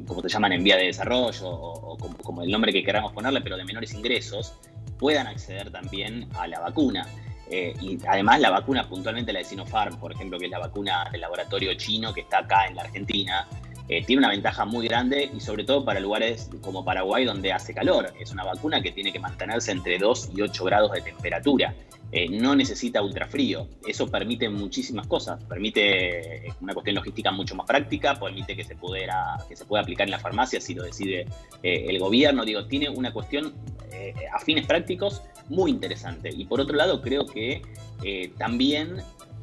como te llaman, en vía de desarrollo, o como el nombre que queramos ponerle, pero de menores ingresos, puedan acceder también a la vacuna. Y además la vacuna, puntualmente la de Sinopharm, por ejemplo, que es la vacuna del laboratorio chino que está acá en la Argentina, tiene una ventaja muy grande y sobre todo para lugares como Paraguay donde hace calor. Es una vacuna que tiene que mantenerse entre 2 y 8 grados de temperatura. No necesita ultrafrío. Eso permite muchísimas cosas. Permite una cuestión logística mucho más práctica, permite que se pueda aplicar en la farmacia si lo decide el gobierno. Tiene una cuestión a fines prácticos muy interesante. Y por otro lado, creo que también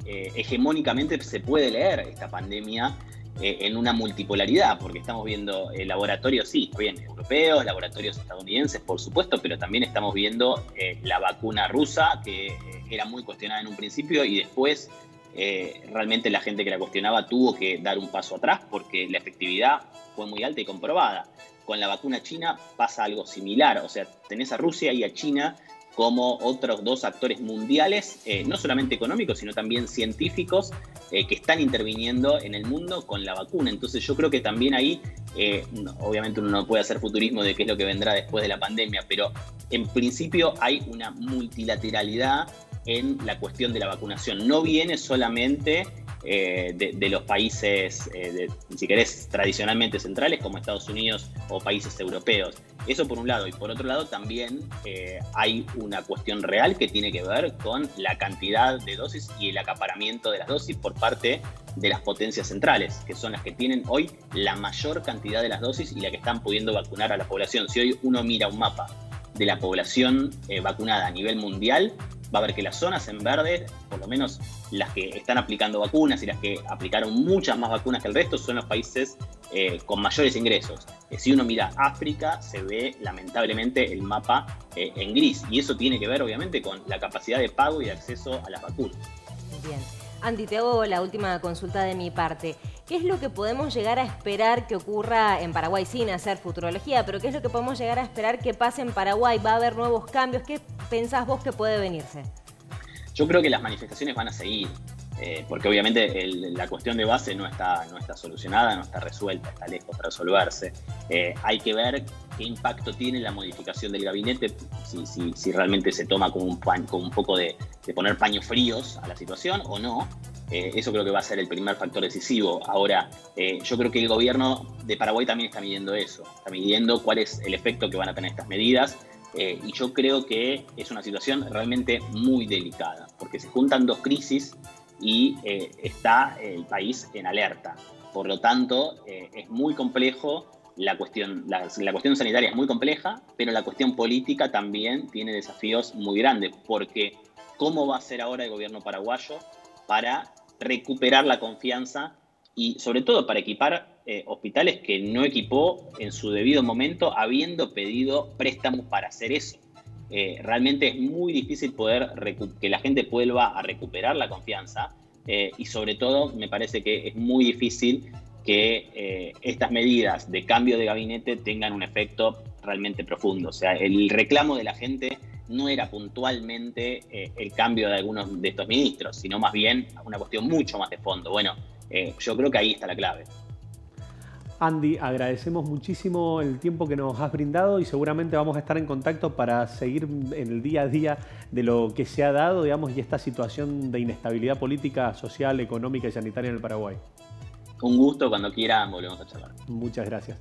hegemónicamente se puede leer esta pandemia en una multipolaridad, porque estamos viendo laboratorios, sí, bien, europeos, laboratorios estadounidenses, por supuesto, pero también estamos viendo la vacuna rusa, que era muy cuestionada en un principio y después realmente la gente que la cuestionaba tuvo que dar un paso atrás porque la efectividad fue muy alta y comprobada. Con la vacuna china pasa algo similar, o sea, tenés a Rusia y a China como otros dos actores mundiales, no solamente económicos, sino también científicos, que están interviniendo en el mundo con la vacuna. Entonces yo creo que también ahí, obviamente uno no puede hacer futurismo de qué es lo que vendrá después de la pandemia, pero en principio hay una multilateralidad en la cuestión de la vacunación. No viene solamente de los países, si querés, tradicionalmente centrales como Estados Unidos o países europeos. Eso por un lado. Y por otro lado también hay una cuestión real que tiene que ver con la cantidad de dosis y el acaparamiento de las dosis por parte de las potencias centrales, que son las que tienen hoy la mayor cantidad de las dosis y la que están pudiendo vacunar a la población. Si hoy uno mira un mapa de la población vacunada a nivel mundial, va a ver que las zonas en verde, por lo menos las que están aplicando vacunas y las que aplicaron muchas más vacunas que el resto, son los países con mayores ingresos. Si uno mira África, se ve lamentablemente el mapa en gris. Y eso tiene que ver, obviamente, con la capacidad de pago y de acceso a las vacunas. Bien. Andy, te hago la última consulta de mi parte. ¿Qué es lo que podemos llegar a esperar que ocurra en Paraguay sin hacer futurología? Pero ¿qué es lo que podemos llegar a esperar que pase en Paraguay? ¿Va a haber nuevos cambios? ¿Qué pensás vos que puede venirse? Yo creo que las manifestaciones van a seguir, porque obviamente la cuestión de base no está solucionada, no está resuelta, está lejos de resolverse. Hay que ver qué impacto tiene la modificación del gabinete, si realmente se toma como un poco de poner paños fríos a la situación o no. Eso creo que va a ser el primer factor decisivo. Ahora, yo creo que el gobierno de Paraguay también está midiendo eso, está midiendo cuál es el efecto que van a tener estas medidas. Y yo creo que es una situación realmente muy delicada, porque se juntan dos crisis y está el país en alerta. Por lo tanto, es muy complejo, la cuestión sanitaria es muy compleja, pero la cuestión política también tiene desafíos muy grandes, porque ¿cómo va a ser ahora el gobierno paraguayo para recuperar la confianza y sobre todo para equipar hospitales que no equipó en su debido momento, habiendo pedido préstamos para hacer eso? Realmente es muy difícil que la gente vuelva a recuperar la confianza y sobre todo me parece que es muy difícil que estas medidas de cambio de gabinete tengan un efecto realmente profundo. O sea, el reclamo de la gente no era puntualmente el cambio de algunos de estos ministros, sino más bien una cuestión mucho más de fondo. Bueno, Yo creo que ahí está la clave. Andy, agradecemos muchísimo el tiempo que nos has brindado y seguramente vamos a estar en contacto para seguir en el día a día de lo que se ha dado, digamos, y esta situación de inestabilidad política, social, económica y sanitaria en el Paraguay. Un gusto, cuando quieran volvemos a charlar. Muchas gracias.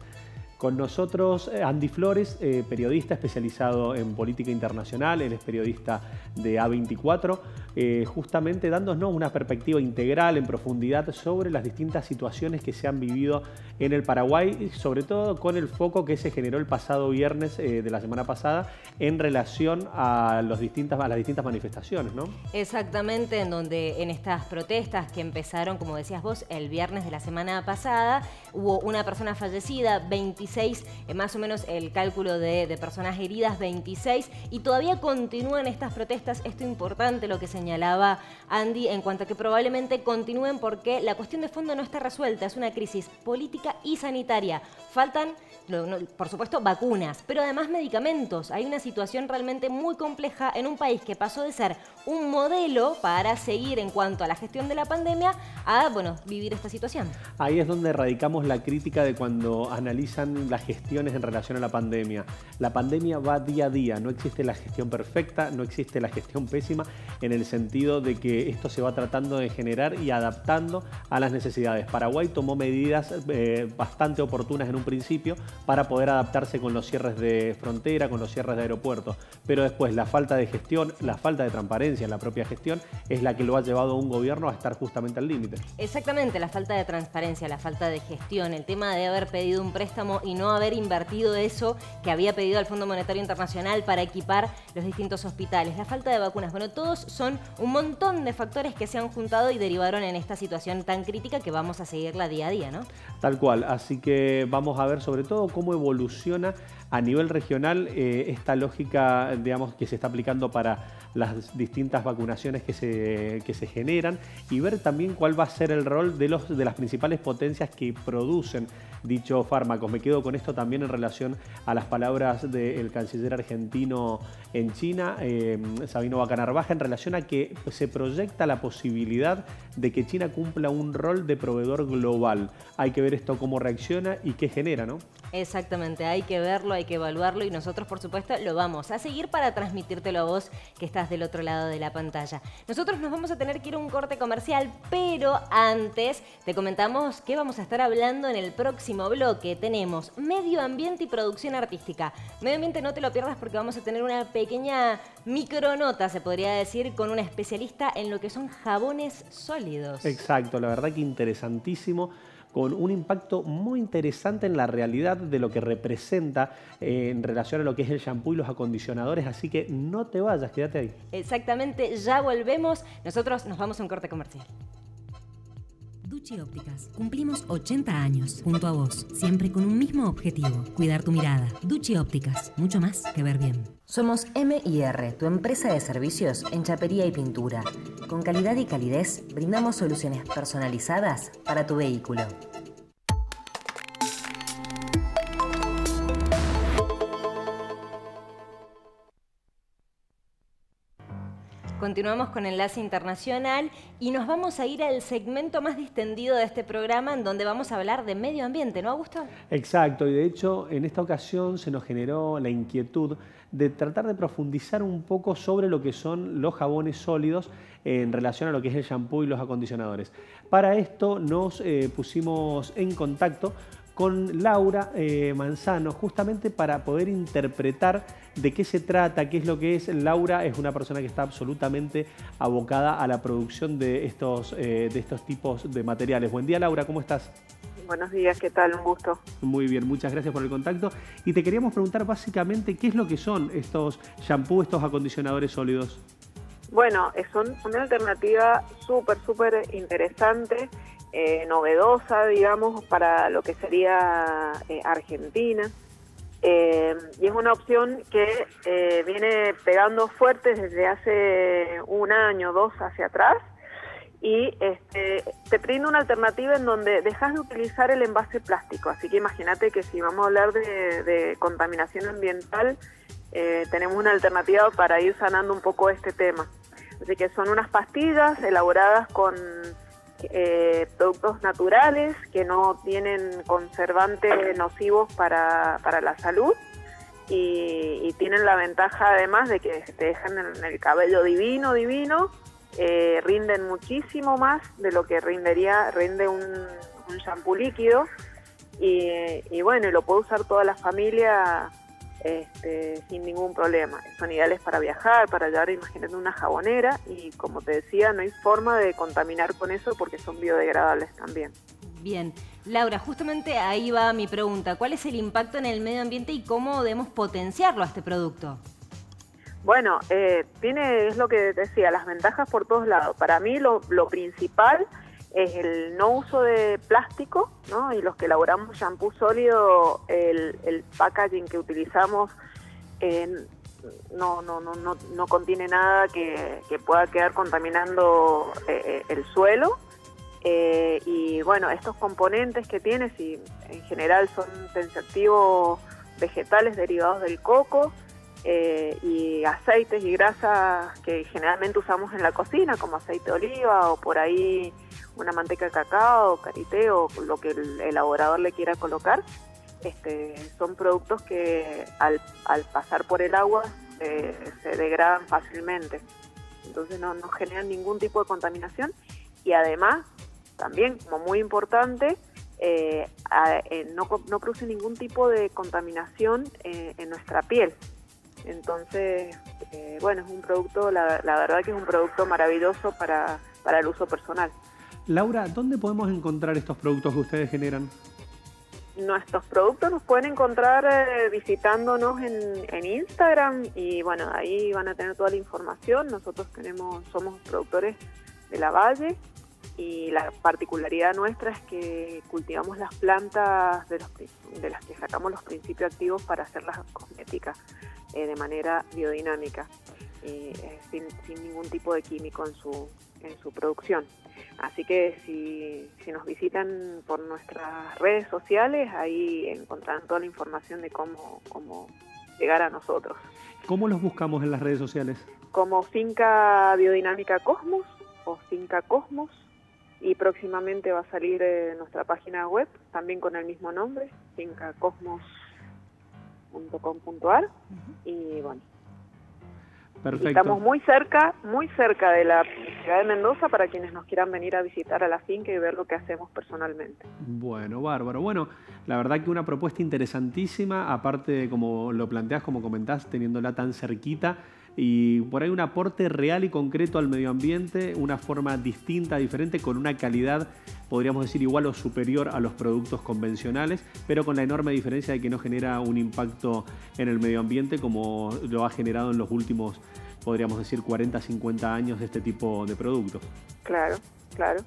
Con nosotros Andy Flores, periodista especializado en política internacional, él es periodista de A24, justamente dándonos una perspectiva integral, en profundidad, sobre las distintas situaciones que se han vivido en el Paraguay, sobre todo con el foco que se generó el pasado viernes de la semana pasada en relación a las distintas manifestaciones, ¿no? Exactamente, en donde en estas protestas que empezaron, como decías vos, el viernes de la semana pasada, hubo una persona fallecida, 26, más o menos el cálculo de personas heridas, 26, y todavía continúan estas protestas. Esto es importante lo que señalaba Andy en cuanto a que probablemente continúen porque la cuestión de fondo no está resuelta, es una crisis política y sanitaria. Faltan, por supuesto, vacunas, pero además medicamentos. Hay una situación realmente muy compleja en un país que pasó de ser un modelo para seguir en cuanto a la gestión de la pandemia a, bueno, vivir esta situación. Ahí es donde radicamos la crítica de cuando analizan las gestiones en relación a la pandemia. La pandemia va día a día, no existe la gestión perfecta, no existe la gestión pésima, en el sentido de que esto se va tratando de generar y adaptando a las necesidades. Paraguay tomó medidas bastante oportunas en un principio para poder adaptarse con los cierres de frontera, con los cierres de aeropuertos, pero después la falta de gestión, la falta de transparencia en la propia gestión es la que lo ha llevado a un gobierno a estar justamente al límite. Exactamente, la falta de transparencia, la falta de gestión, el tema de haber pedido un préstamo y no haber invertido eso que había pedido al Fondo Monetario Internacional para equipar los distintos hospitales, la falta de vacunas. Bueno, todos son un montón de factores que se han juntado y derivaron en esta situación tan crítica que vamos a seguirla día a día, ¿no? Tal cual, así que vamos a ver sobre todo cómo evoluciona a nivel regional esta lógica, digamos, que se está aplicando para las distintas vacunaciones que se generan y ver también cuál va a ser el rol de las principales potencias que producen dichos fármacos. Me quedo con esto también en relación a las palabras del canciller argentino en China, Sabino Bacanarvaja, en relación a que se proyecta la posibilidad de que China cumpla un rol de proveedor global. Hay que ver esto cómo reacciona y qué genera, ¿no? Exactamente, hay que verlo, hay que evaluarlo y nosotros, por supuesto, lo vamos a seguir para transmitírtelo a vos que estás del otro lado de la pantalla. Nosotros nos vamos a tener que ir a un corte comercial, pero antes te comentamos que vamos a estar hablando en el próximo bloque. Tenemos medio ambiente y producción artística. Medio ambiente no te lo pierdas porque vamos a tener una pequeña micronota, se podría decir, con una especialista en lo que son jabones sólidos. Exacto, la verdad que interesantísimo, con un impacto muy interesante en la realidad de lo que representa en relación a lo que es el shampoo y los acondicionadores, así que no te vayas, quédate ahí. Exactamente, ya volvemos, nosotros nos vamos a un corte comercial. Ducci Ópticas. Cumplimos 80 años junto a vos, siempre con un mismo objetivo, cuidar tu mirada. Ducci Ópticas, mucho más que ver bien. Somos M&R, tu empresa de servicios en chapería y pintura. Con calidad y calidez, brindamos soluciones personalizadas para tu vehículo. Continuamos con Enlace Internacional y nos vamos a ir al segmento más distendido de este programa en donde vamos a hablar de medio ambiente, ¿no, Augusto? Exacto, y de hecho en esta ocasión se nos generó la inquietud de tratar de profundizar un poco sobre lo que son los jabones sólidos en relación a lo que es el shampoo y los acondicionadores. Para esto nos pusimos en contacto con Laura Manzano, justamente para poder interpretar de qué se trata, qué es lo que es. Laura es una persona que está absolutamente abocada a la producción de estos tipos de materiales. Buen día, Laura, ¿cómo estás? Buenos días, ¿qué tal? Un gusto. Muy bien, muchas gracias por el contacto. Y te queríamos preguntar básicamente qué es lo que son estos shampoos, estos acondicionadores sólidos. Bueno, son una alternativa súper interesante, novedosa, digamos, para lo que sería Argentina. Y es una opción que viene pegando fuerte desde hace un año, dos hacia atrás, y te brinda una alternativa en donde dejas de utilizar el envase plástico. Así que imagínate que si vamos a hablar de contaminación ambiental, tenemos una alternativa para ir sanando un poco este tema. Así que son unas pastillas elaboradas con productos naturales que no tienen conservantes nocivos para la salud y tienen la ventaja además de que te dejan el cabello divino, rinden muchísimo más de lo que rinde un shampoo líquido y bueno, lo puede usar toda la familia sin ningún problema. Son ideales para viajar, para llevar, imagínate, una jabonera y como te decía, no hay forma de contaminar con eso porque son biodegradables también. Bien, Laura, justamente ahí va mi pregunta. ¿Cuál es el impacto en el medio ambiente y cómo debemos potenciarlo a este producto? Bueno, es lo que decía, las ventajas por todos lados. Para mí lo principal es el no uso de plástico, ¿no? Y los que elaboramos shampoo sólido, el packaging que utilizamos no contiene nada que pueda quedar contaminando el suelo. Y bueno, estos componentes que tiene, si en general son tensioactivos vegetales derivados del coco, y aceites y grasas que generalmente usamos en la cocina, como aceite de oliva o por ahí una manteca de cacao, karité o lo que el elaborador le quiera colocar, son productos que al pasar por el agua se degradan fácilmente, entonces no generan ningún tipo de contaminación y además también, como muy importante, no produce ningún tipo de contaminación en nuestra piel. Entonces, bueno, es un producto, la verdad que es un producto maravilloso para el uso personal. Laura, ¿dónde podemos encontrar estos productos que ustedes generan? Nuestros productos nos pueden encontrar visitándonos en Instagram y bueno, ahí van a tener toda la información. Nosotros somos productores de la Valle y la particularidad nuestra es que cultivamos las plantas de las que sacamos los principios activos para hacer las cosméticas de manera biodinámica, sin ningún tipo de químico en su producción. Así que si nos visitan por nuestras redes sociales, ahí encontrarán toda la información de cómo llegar a nosotros. ¿Cómo los buscamos en las redes sociales? Como Finca Biodinámica Cosmos o Finca Cosmos, y próximamente va a salir nuestra página web también con el mismo nombre, fincacosmos.com.ar. Y bueno, perfecto. Estamos muy cerca de la ciudad de Mendoza para quienes nos quieran venir a visitar a la finca y ver lo que hacemos personalmente. Bueno, bárbaro. Bueno, la verdad que una propuesta interesantísima, aparte de como lo planteás, como comentás, teniéndola tan cerquita y por ahí un aporte real y concreto al medio ambiente, una forma distinta, diferente, con una calidad, podríamos decir, igual o superior a los productos convencionales, pero con la enorme diferencia de que no genera un impacto en el medio ambiente como lo ha generado en los últimos, podríamos decir, 40, 50 años de este tipo de productos. Claro,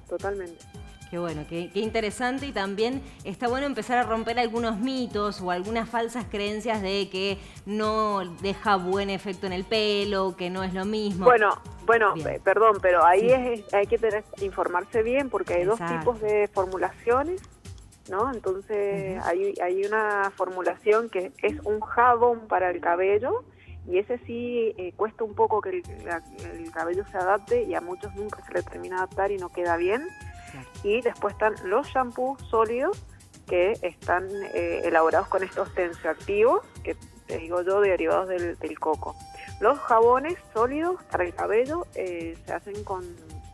totalmente. Qué bueno, qué interesante, y también está bueno empezar a romper algunos mitos o algunas falsas creencias de que no deja buen efecto en el pelo, que no es lo mismo. Bueno, perdón, pero ahí hay que informarse bien porque hay dos tipos de formulaciones, ¿no? Entonces hay una formulación que es un jabón para el cabello y ese sí cuesta un poco que el cabello se adapte y a muchos nunca se le termina de adaptar y no queda bien. Y después están los shampoos sólidos que están elaborados con estos tensioactivos, que te digo yo, derivados del coco. Los jabones sólidos para el cabello se hacen con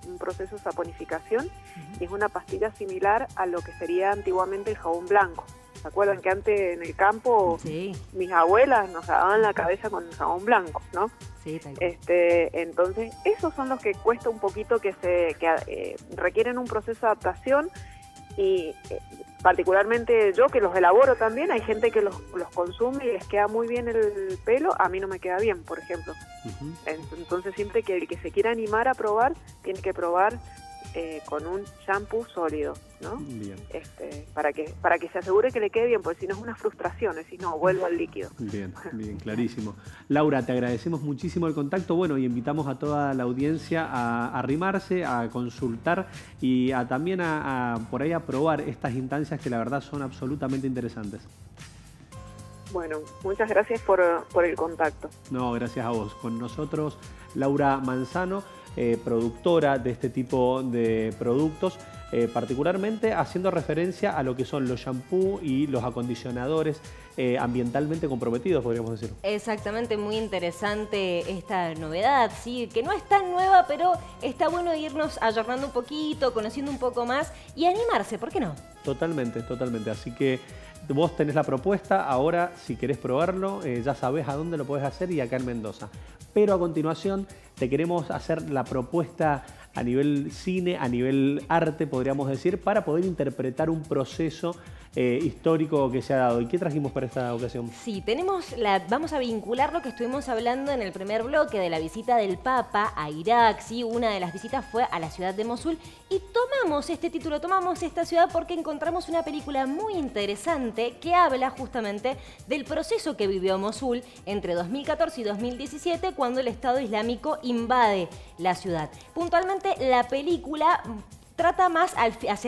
un proceso de saponificación y es una pastilla similar a lo que sería antiguamente el jabón blanco. ¿Se acuerdan que antes en el campo mis abuelas nos lavaban la cabeza con el jabón blanco, ¿no? Sí, tal. Entonces, esos son los que cuesta un poquito que requieren un proceso de adaptación y particularmente yo que los elaboro también, hay gente que los consume y les queda muy bien el pelo, a mí no me queda bien, por ejemplo. Entonces siempre que el que se quiera animar a probar, tiene que probar con un shampoo sólido, ¿no? Bien. Para que se asegure que le quede bien, porque si no es una frustración, es decir, no, vuelvo al líquido. Bien, clarísimo. Laura, te agradecemos muchísimo el contacto, bueno, y invitamos a toda la audiencia a arrimarse, a consultar y también por ahí a probar estas instancias que la verdad son absolutamente interesantes. Bueno, muchas gracias por el contacto. No, gracias a vos. Con nosotros, Laura Manzano, productora de este tipo de productos, particularmente haciendo referencia a lo que son los shampoos y los acondicionadores ambientalmente comprometidos, podríamos decir. Exactamente, muy interesante esta novedad, sí, que no es tan nueva, pero está bueno irnos ayornando un poquito, conociendo un poco más y animarse, ¿por qué no? Totalmente, totalmente. Así que vos tenés la propuesta, ahora si querés probarlo, ya sabés a dónde lo podés hacer y acá en Mendoza. Pero a continuación te queremos hacer la propuesta a nivel cine, a nivel arte, podríamos decir, para poder interpretar un proceso histórico que se ha dado. ¿Y qué trajimos para esta ocasión? Sí, vamos a vincular lo que estuvimos hablando en el primer bloque de la visita del Papa a Irak. Sí, una de las visitas fue a la ciudad de Mosul y tomamos este título, tomamos esta ciudad porque encontramos una película muy interesante que habla justamente del proceso que vivió Mosul entre 2014 y 2017 cuando el Estado Islámico invade la ciudad. Puntualmente, la película trata más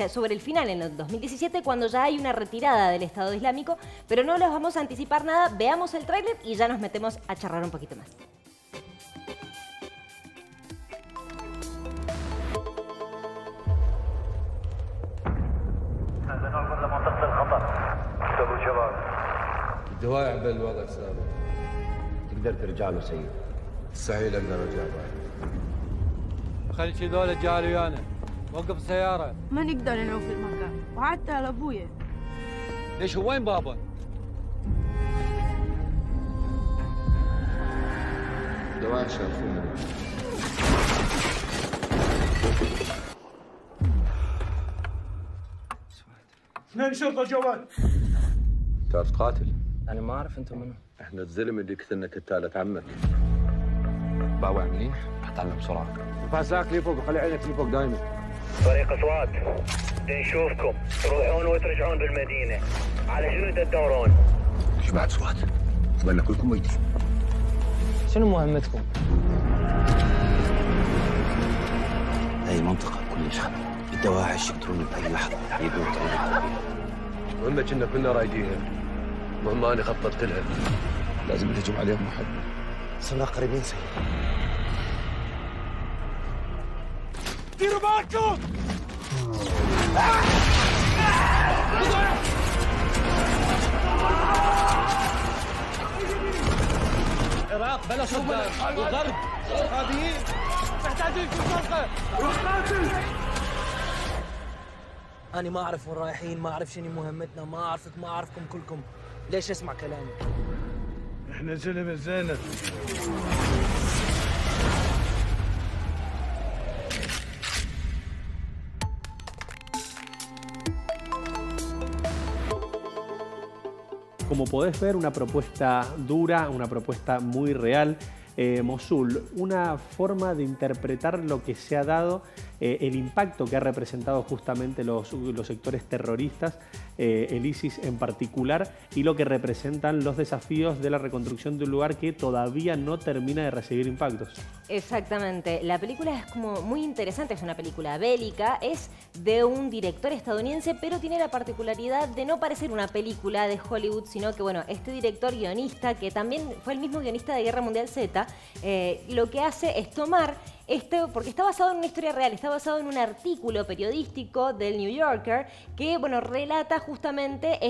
sobre el final, en el 2017, cuando ya hay una retirada del Estado Islámico, pero no les vamos a anticipar nada. Veamos el tráiler y ya nos metemos a charlar un poquito más. الدواعي بالوضع ثابت. تقدر ترجع له سيد. مستحيل اقدر ارجع له. خلي شي ذولا جاري ويانا. وقف السيارة. ما نقدر نعوم في المكان، وحتى لابويا. ليش هو وين بابا؟ دواعي شافونا. اثنين شرطة جوال. تعرف تقاتل؟ أنا ما أعرف أنتم منو. احنا الزلمة اللي قتلنا كتالة عمك. باوع منيح، اتعلم بسرعة. فاساك لي فوق وخلي عينك لي فوق دايما. فريق اصوات نشوفكم تروحون وترجعون بالمدينة. على شنو تدورون؟ ايش بعد اصوات؟ بالنا كلكم ميتين. شنو مهمتكم؟ هاي المنطقة كلش خطر. الدواعش يقدرون بأي لحظة يبنون طريق التربية. مهمة كنا كلنا رايدينها. مهمة أنا خططت لها. لازم نهجم عليهم محل. صرنا قريبين سيد. ديروا بالكم! العراق بلا صدام وضرب إرهابيين محتاجين في فرقة. أنا ما أعرف وين رايحين، ما أعرف شنو مهمتنا، ما أعرفك، ما أعرفكم كلكم. ليش اسمع كلامي؟ احنا زلمة زينب. Como podés ver, una propuesta dura, una propuesta muy real. Mosul, una forma de interpretar lo que se ha dado, el impacto que ha representado justamente los sectores terroristas, el ISIS en particular, y lo que representan los desafíos de la reconstrucción de un lugar que todavía no termina de recibir impactos. Exactamente, la película es como muy interesante, es una película bélica, es de un director estadounidense, pero tiene la particularidad de no parecer una película de Hollywood, sino que bueno, este director guionista, que también fue el mismo guionista de Guerra Mundial Z, lo que hace es tomar porque está basado en una historia real, está basado en un artículo periodístico del New Yorker que, bueno, relata justamente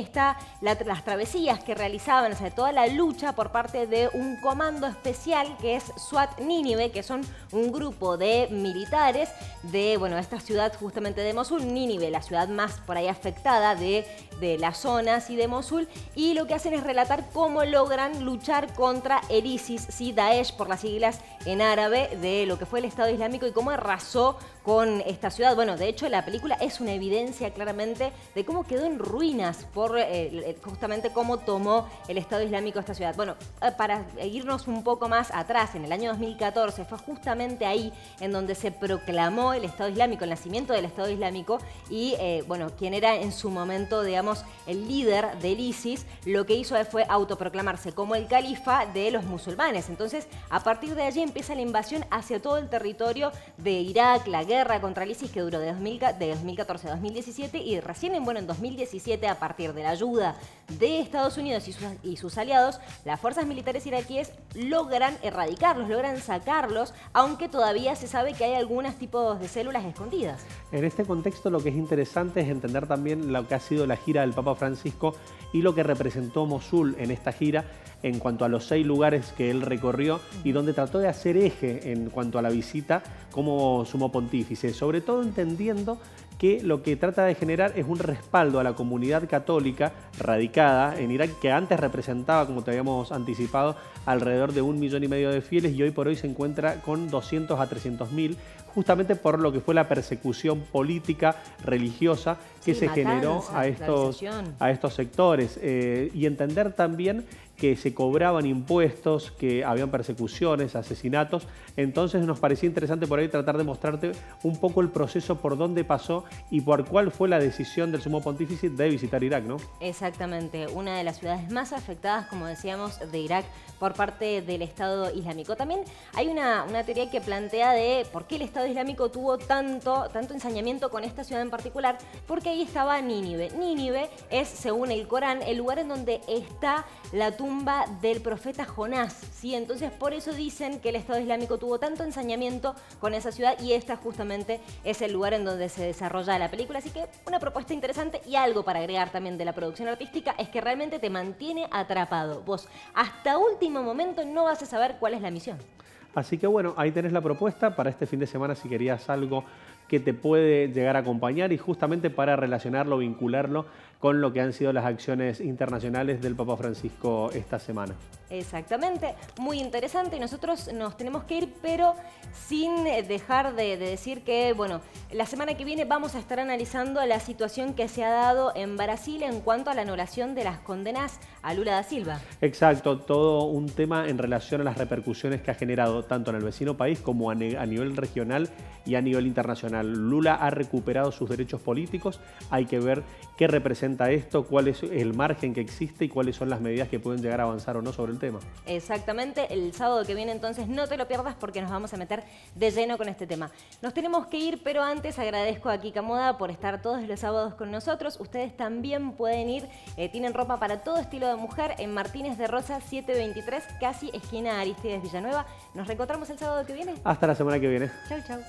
las travesías que realizaban, o sea, toda la lucha por parte de un comando especial que es SWAT Nínive, que son un grupo de militares de, bueno, esta ciudad justamente de Mosul, Nínive, la ciudad más por ahí afectada de las zonas y de Mosul, y lo que hacen es relatar cómo logran luchar contra el ISIS, ¿sí? Daesh por las siglas en árabe, de lo que fue el Estado Islámico y cómo arrasó con esta ciudad. Bueno, de hecho la película es una evidencia claramente de cómo quedó en ruinas por justamente cómo tomó el Estado Islámico esta ciudad. Bueno, para irnos un poco más atrás, en el año 2014 fue justamente ahí en donde se proclamó el Estado Islámico, el nacimiento del Estado Islámico, y bueno, quien era en su momento, digamos, el líder del ISIS, lo que hizo fue autoproclamarse como el califa de los musulmanes. Entonces, a partir de allí empieza la invasión hacia todo el territorio de Irak, la guerra guerra contra el ISIS que duró de 2014 a 2017 y recién en 2017, a partir de la ayuda de Estados Unidos y sus aliados, las fuerzas militares iraquíes logran erradicarlos, logran sacarlos, aunque todavía se sabe que hay algunos tipos de células escondidas. En este contexto lo que es interesante es entender también lo que ha sido la gira del Papa Francisco y lo que representó Mosul en esta gira en cuanto a los 6 lugares que él recorrió y donde trató de hacer eje en cuanto a la visita como sumo pontífice, sobre todo entendiendo que lo que trata de generar es un respaldo a la comunidad católica radicada en Irak, que antes representaba, como te habíamos anticipado, alrededor de 1,5 millones de fieles y hoy por hoy se encuentra con 200 a 300.000, justamente por lo que fue la persecución política, religiosa que se generó a estos sectores. Y entender también que se cobraban impuestos, que habían persecuciones, asesinatos. Entonces nos parecía interesante por ahí tratar de mostrarte un poco el proceso por dónde pasó y por cuál fue la decisión del sumo pontífice de visitar Irak, ¿no? Exactamente, una de las ciudades más afectadas, como decíamos, de Irak por parte del Estado Islámico. También hay una teoría que plantea de por qué el Estado Islámico tuvo tanto ensañamiento con esta ciudad en particular, porque ahí estaba Nínive. Nínive es, según el Corán, el lugar en donde está la tumba del profeta Jonás, ¿sí? Entonces por eso dicen que el Estado Islámico tuvo tanto ensañamiento con esa ciudad y esta justamente es el lugar en donde se desarrolla la película. Así que una propuesta interesante y algo para agregar también de la producción artística es que realmente te mantiene atrapado. Vos hasta último momento no vas a saber cuál es la misión. Así que bueno, ahí tenés la propuesta para este fin de semana si querías algo que te puede llegar a acompañar y justamente para relacionarlo, vincularlo con lo que han sido las acciones internacionales del Papa Francisco esta semana. Exactamente, muy interesante. Nosotros nos tenemos que ir, pero sin dejar de decir que, bueno, la semana que viene vamos a estar analizando la situación que se ha dado en Brasil en cuanto a la anulación de las condenas a Lula da Silva. Exacto, todo un tema en relación a las repercusiones que ha generado tanto en el vecino país como a nivel regional y a nivel internacional. Lula ha recuperado sus derechos políticos, hay que ver qué representa esto, cuál es el margen que existe y cuáles son las medidas que pueden llegar a avanzar o no sobre el tema. Exactamente, el sábado que viene entonces no te lo pierdas porque nos vamos a meter de lleno con este tema. Nos tenemos que ir, pero antes agradezco a Kika Moda por estar todos los sábados con nosotros. Ustedes también pueden ir, tienen ropa para todo estilo de mujer en Martínez de Rosa 723, casi esquina Aristides Villanueva. Nos reencontramos el sábado que viene. Hasta la semana que viene. Chau, chau.